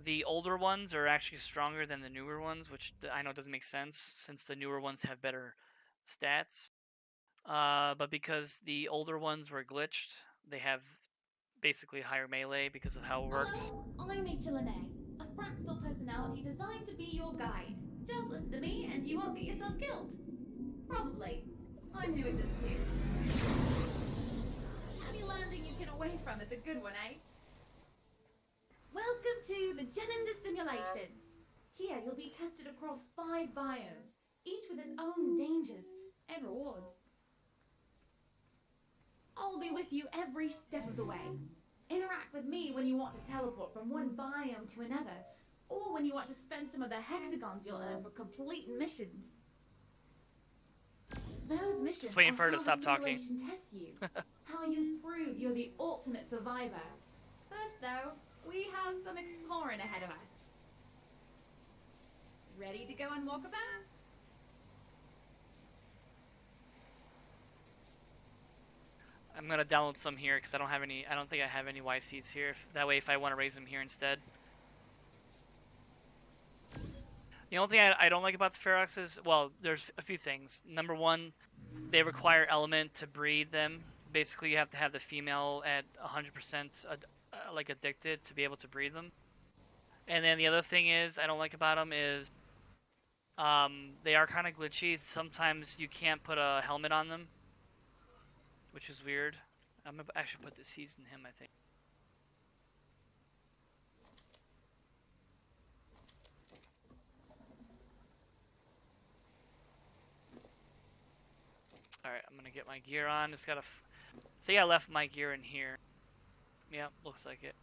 the older ones are actually stronger than the newer ones, which I know doesn't make sense since the newer ones have better stats. But because the older ones were glitched, they have basically higher melee because of how it works. Hello, I'm Lene, a fractal personality designed to be your guide. Just listen to me and you won't get yourself killed. Probably. I'm new at this too. Any landing you get away from is a good one, eh? Welcome to the Genesis simulation. Here you'll be tested across 5 biomes, each with its own dangers and rewards. I'll be with you every step of the way. Interact with me when you want to teleport from one biome to another, or when you want to spend some of the hexagons you'll earn for completing missions. Those missions Just waiting are for her to how stop the talking. simulation tests you, how you prove you're the ultimate survivor. First, though, we have some exploring ahead of us. Ready to go and walk about? I'm gonna download some here because I don't have any. I don't think I have any Y seeds here. That way, if I want to raise them here instead. The only thing I don't like about the Ferox is, well, there's a few things. Number one, they require element to breed them. Basically, you have to have the female at 100% like addicted to be able to breed them. And then the other thing is I don't like about them is they are kind of glitchy. Sometimes you can't put a helmet on them, which is weird. I'm gonna actually put the seeds in him, I think. Alright, I'm gonna get my gear on. It's got I think I left my gear in here. Yep, looks like it.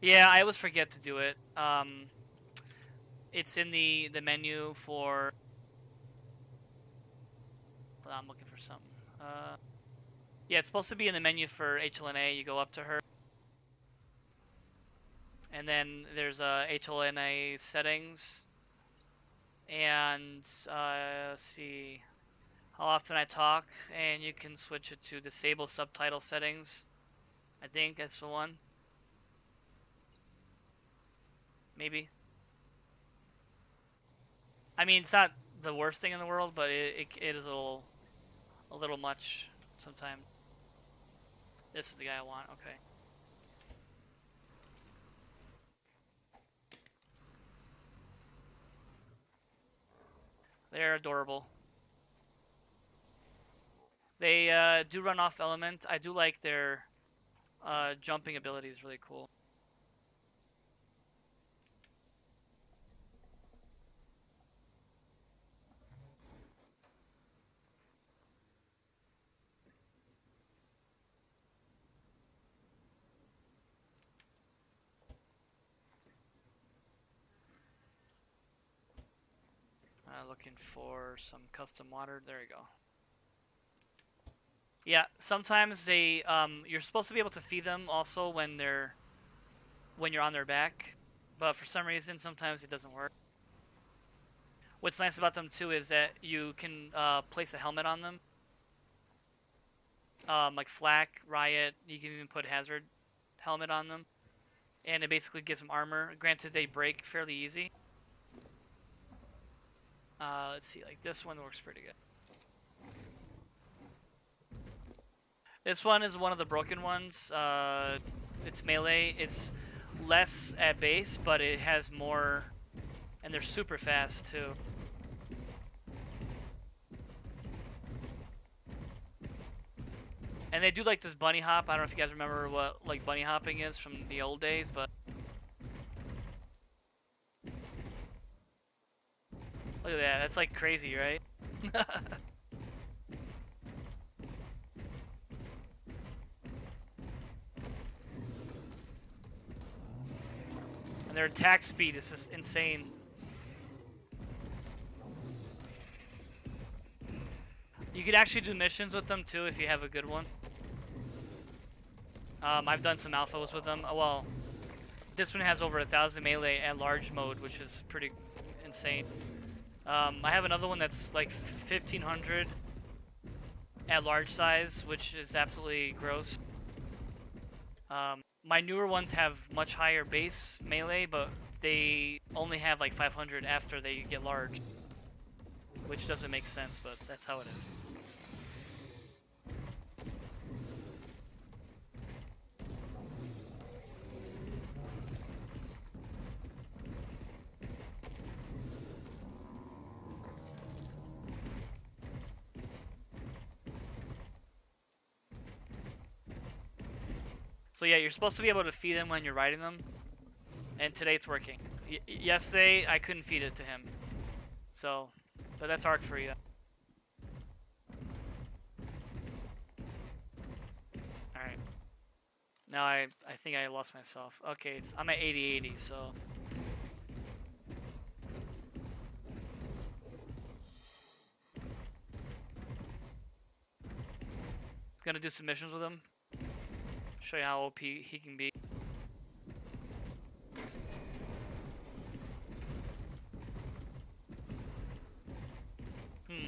Yeah, I always forget to do it. It's in the menu for. Hold on, I'm looking for something. Yeah, it's supposed to be in the menu for HLNA. You go up to her, and then there's HLNA settings, and let's see how often I talk, and you can switch it to disable subtitle settings. I think that's the one. Maybe. I mean, it's not the worst thing in the world, but it is a little much sometimes. This is the guy I want. Okay. They're adorable. They do run off element. I do like their jumping ability is really cool. Looking for some custom water. There you go. Yeah, sometimes they you're supposed to be able to feed them also when you're on their back, but for some reason sometimes it doesn't work. What's nice about them too is that you can place a helmet on them. Like Flak, Riot, you can even put Hazard helmet on them. And it basically gives them armor. Granted, they break fairly easy. Let's see, like this one works pretty good. This one is one of the broken ones. It's melee. It's less at base, but it has more, and they're super fast too. And they do like this bunny hop. I don't know if you guys remember what like bunny hopping is from the old days, but look at that. That's like crazy, right? And their attack speed is just insane. You could actually do missions with them too if you have a good one. I've done some alphas with them. Well, this one has over 1,000 melee at large mode, which is pretty insane. I have another one that's like 1,500 at large size, which is absolutely gross. My newer ones have much higher base melee, but they only have like 500 after they get large, which doesn't make sense, but that's how it is. So yeah, you're supposed to be able to feed them when you're riding them, and today it's working. Yesterday, I couldn't feed it to him. So, but that's Ark for you. Alright. Now I think I lost myself. Okay, I'm at 80-80, so... Gonna do some missions with him. Show you how OP he can be.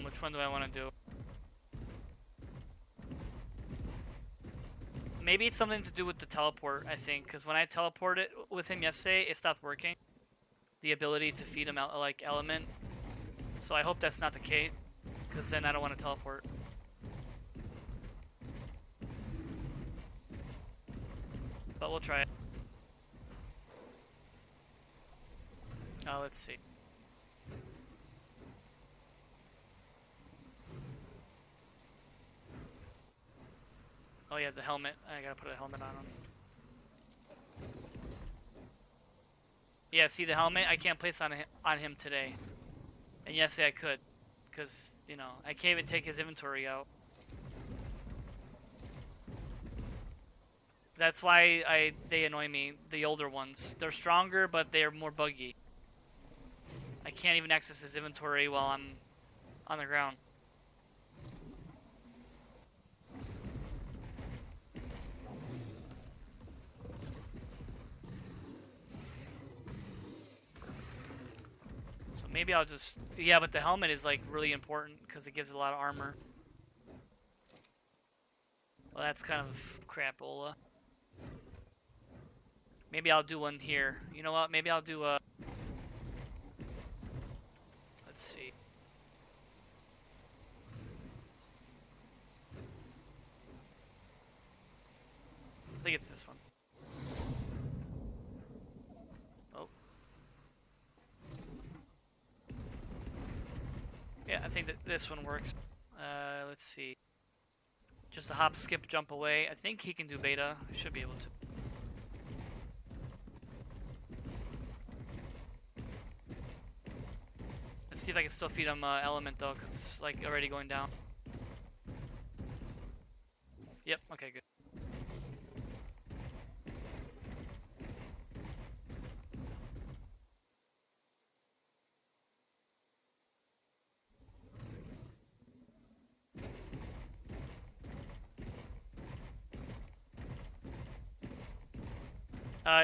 Which one do I want to do? Maybe it's something to do with the teleport, I think, because when I teleported with him yesterday, it stopped working. The ability to feed him out like element. So I hope that's not the case, because then I don't want to teleport. But we'll try it. Let's see. Oh yeah, the helmet. I gotta put a helmet on him. Yeah, see the helmet? I can't place on him today. And yesterday I could. Because, you know, I can't even take his inventory out. That's why they annoy me, the older ones. They're stronger, but they're more buggy. I can't even access his inventory while I'm on the ground. So maybe I'll just... Yeah, but the helmet is like really important because it gives it a lot of armor. Well, that's kind of crapola. Maybe I'll do one here. You know what? Maybe I'll do a... Let's see. I think it's this one. Oh. Yeah, I think that this one works. Let's see. Just a hop, skip, jump away. I think he can do beta. He should be able to. Let's see if I can still feed him element though, because it's like already going down. Yep, okay, good.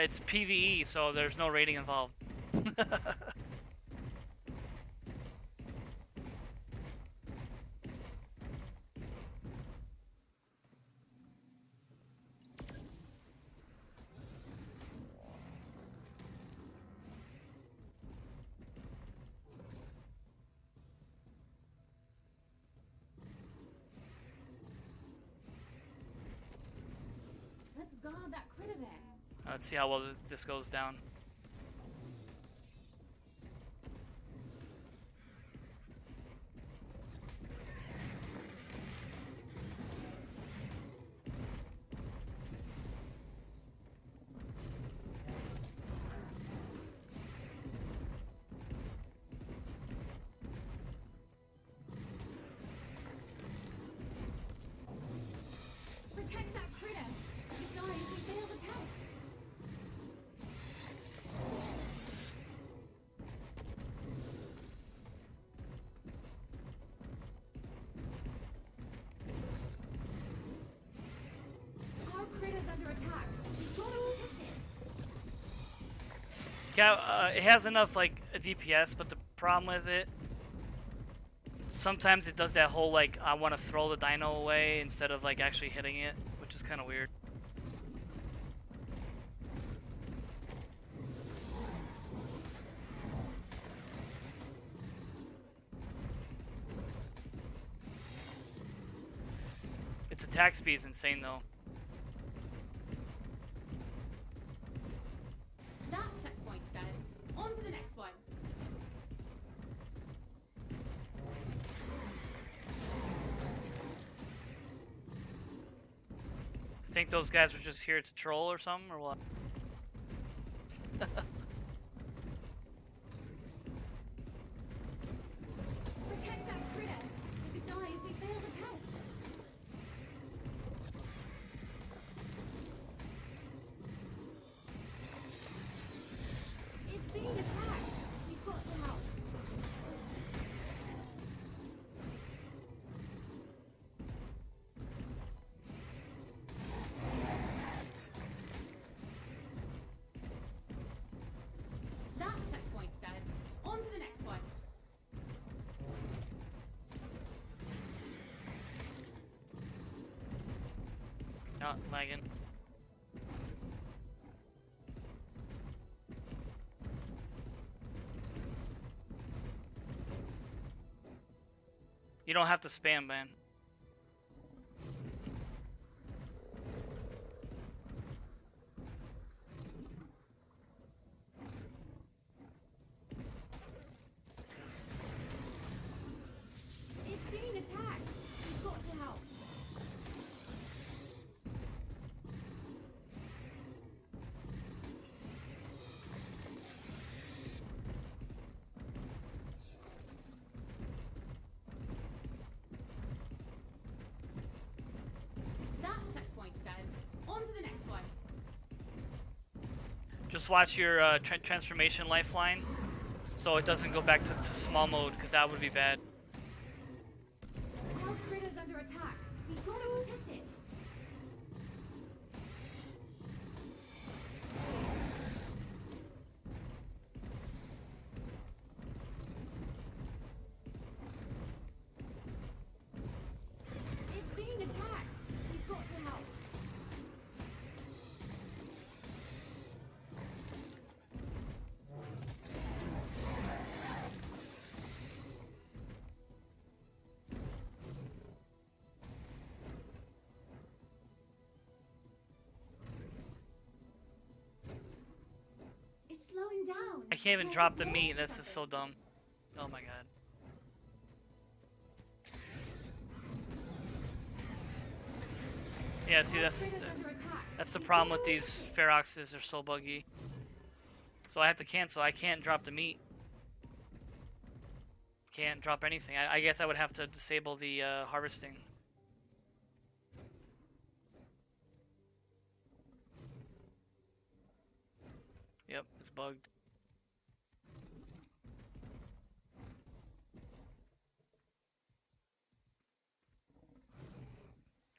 It's PVE, so there's no rating involved. guard that critter then. Let's see how well this goes down. Protect that critter. If not, you can fail the test. Our critter's under attack. You've got to protect it. Yeah, it has enough like a DPS, but the problem with it, sometimes it does that whole like I want to throw the dino away instead of like actually hitting it, which is kind of weird. Its attack speed is insane though. That checkpoint's dead. On to the next one. Think those guys were just here to troll or something, or what? Protect that critter. If it dies, we fail the test. It's being attacked. We've got to help. That checkpoint's dead. On to the next one. Oh, lagging. You don't have to spam, man. It's being attacked. We've got to help. That checkpoint's dead. On to the next one. Just watch your transformation lifeline, so it doesn't go back to small mode, because that would be bad. Our critter's under attack. We've got to protect it. It's being attacked. We've got to help. It's slowing down. I can't even drop the meat. This is so dumb. Oh my god. Yeah, see, that's the problem with these Feroxes. They're so buggy. So I have to cancel. I can't drop the meat. Can't drop anything. I guess I would have to disable the harvesting. Yep, it's bugged.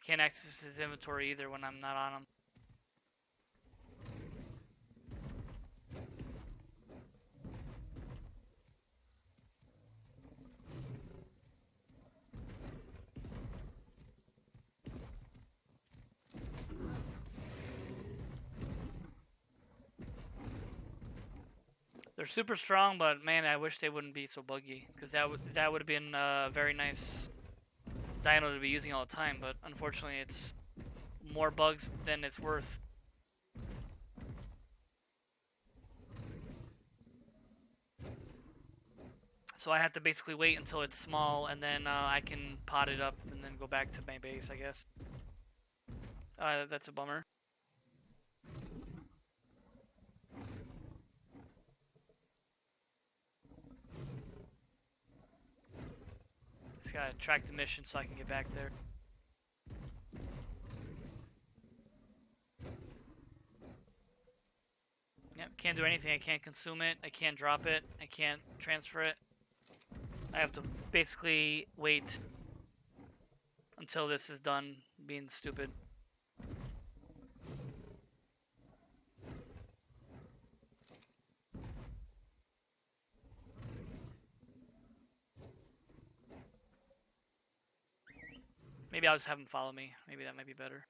Can't access his inventory either when I'm not on him. They're super strong, but man, I wish they wouldn't be so buggy, because that would have been a very nice dino to be using all the time. But unfortunately, it's more bugs than it's worth. So I have to basically wait until it's small, and then I can pot it up and then go back to my base, I guess. That's a bummer. Just gotta track the mission so I can get back there. Yep, can't do anything. I can't consume it. I can't drop it. I can't transfer it. I have to basically wait until this is done being stupid. Maybe I'll just have him follow me. Maybe that might be better.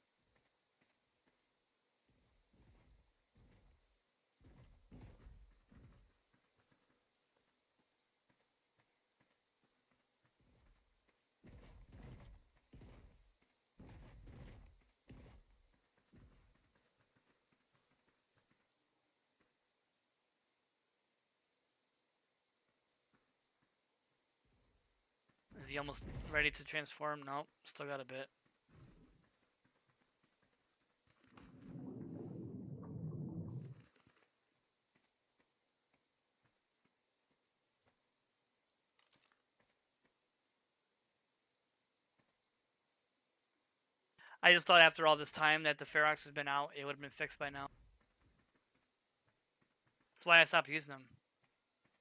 Is he almost ready to transform? Nope, still got a bit. I just thought after all this time that the Ferox has been out, it would have been fixed by now. That's why I stopped using them.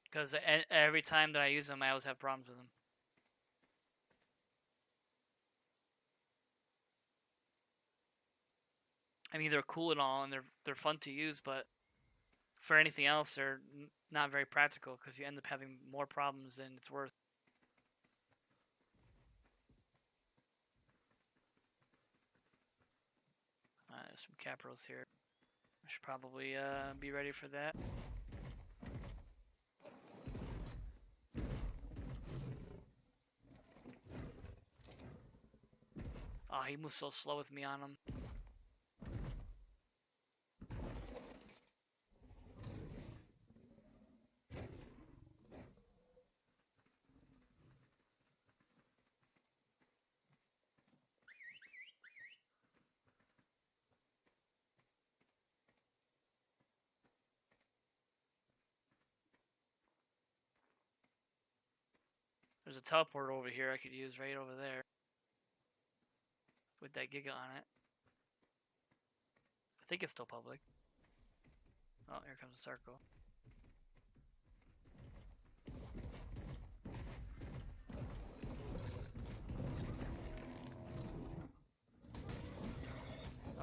Because every time that I use them, I always have problems with them. I mean, they're cool and all, and they're fun to use, but for anything else, they're not very practical because you end up having more problems than it's worth. There's some Capros here. I should probably be ready for that. Oh, he moves so slow with me on him. There's a teleport over here I could use right over there. With that Giga on it. I think it's still public. Oh, here comes the circle.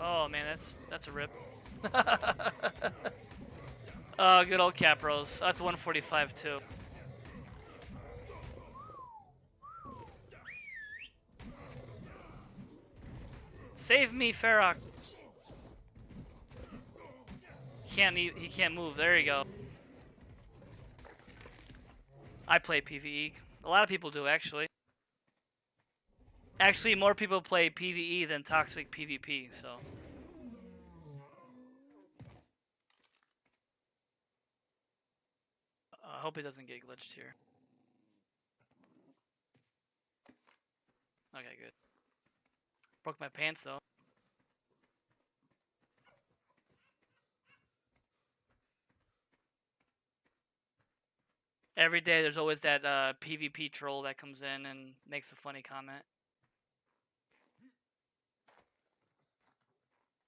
Oh man, that's a rip. Oh, good old Capros. That's 145 too. Save me, Ferox. He can't move. There you go. I play PVE. A lot of people do, actually. Actually, more people play PVE than toxic PvP, so. I hope it doesn't get glitched here. Okay, good. Broke my pants, though. Every day there's always that PvP troll that comes in and makes a funny comment.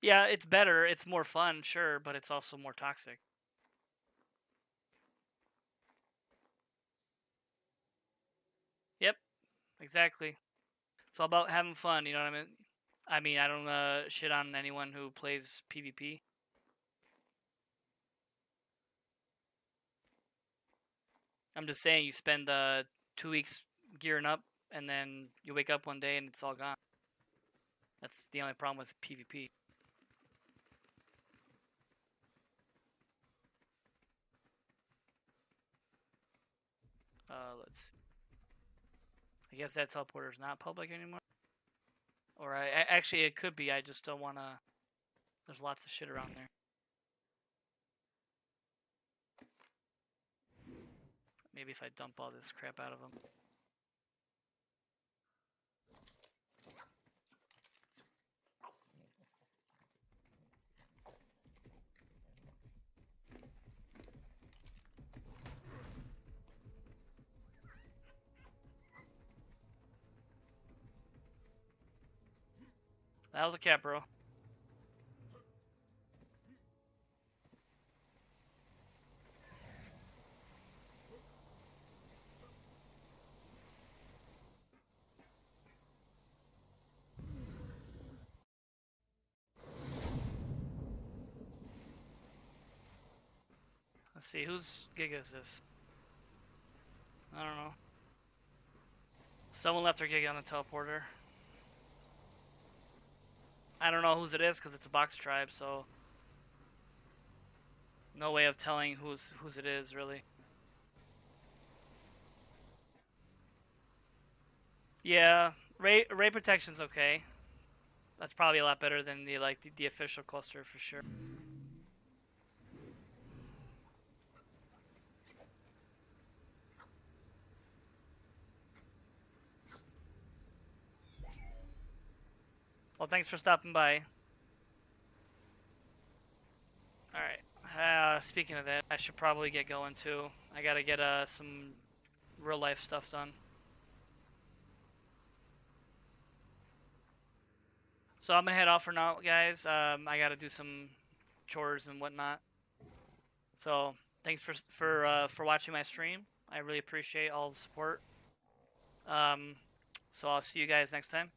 Yeah, it's better, it's more fun, sure, but it's also more toxic. Yep, exactly. It's all about having fun, you know what I mean? I don't shit on anyone who plays PvP. I'm just saying you spend 2 weeks gearing up and then you wake up one day and it's all gone. That's the only problem with PvP. Let's see. I guess that teleporter is not public anymore. Or actually it could be, I just don't want to. There's lots of shit around there. Maybe if I dump all this crap out of them. That was a cat, bro. Let's see, whose Giga is this? I don't know. Someone left their Giga on the teleporter. I don't know whose it is because it's a box tribe, so no way of telling whose it is really. Yeah, ray protection's okay. That's probably a lot better than the official cluster for sure. Well, thanks for stopping by. Alright, speaking of that, I should probably get going too. I gotta get some real life stuff done. So I'm gonna head off for now, guys. I gotta do some chores and whatnot. So thanks for watching my stream. I really appreciate all the support. So I'll see you guys next time.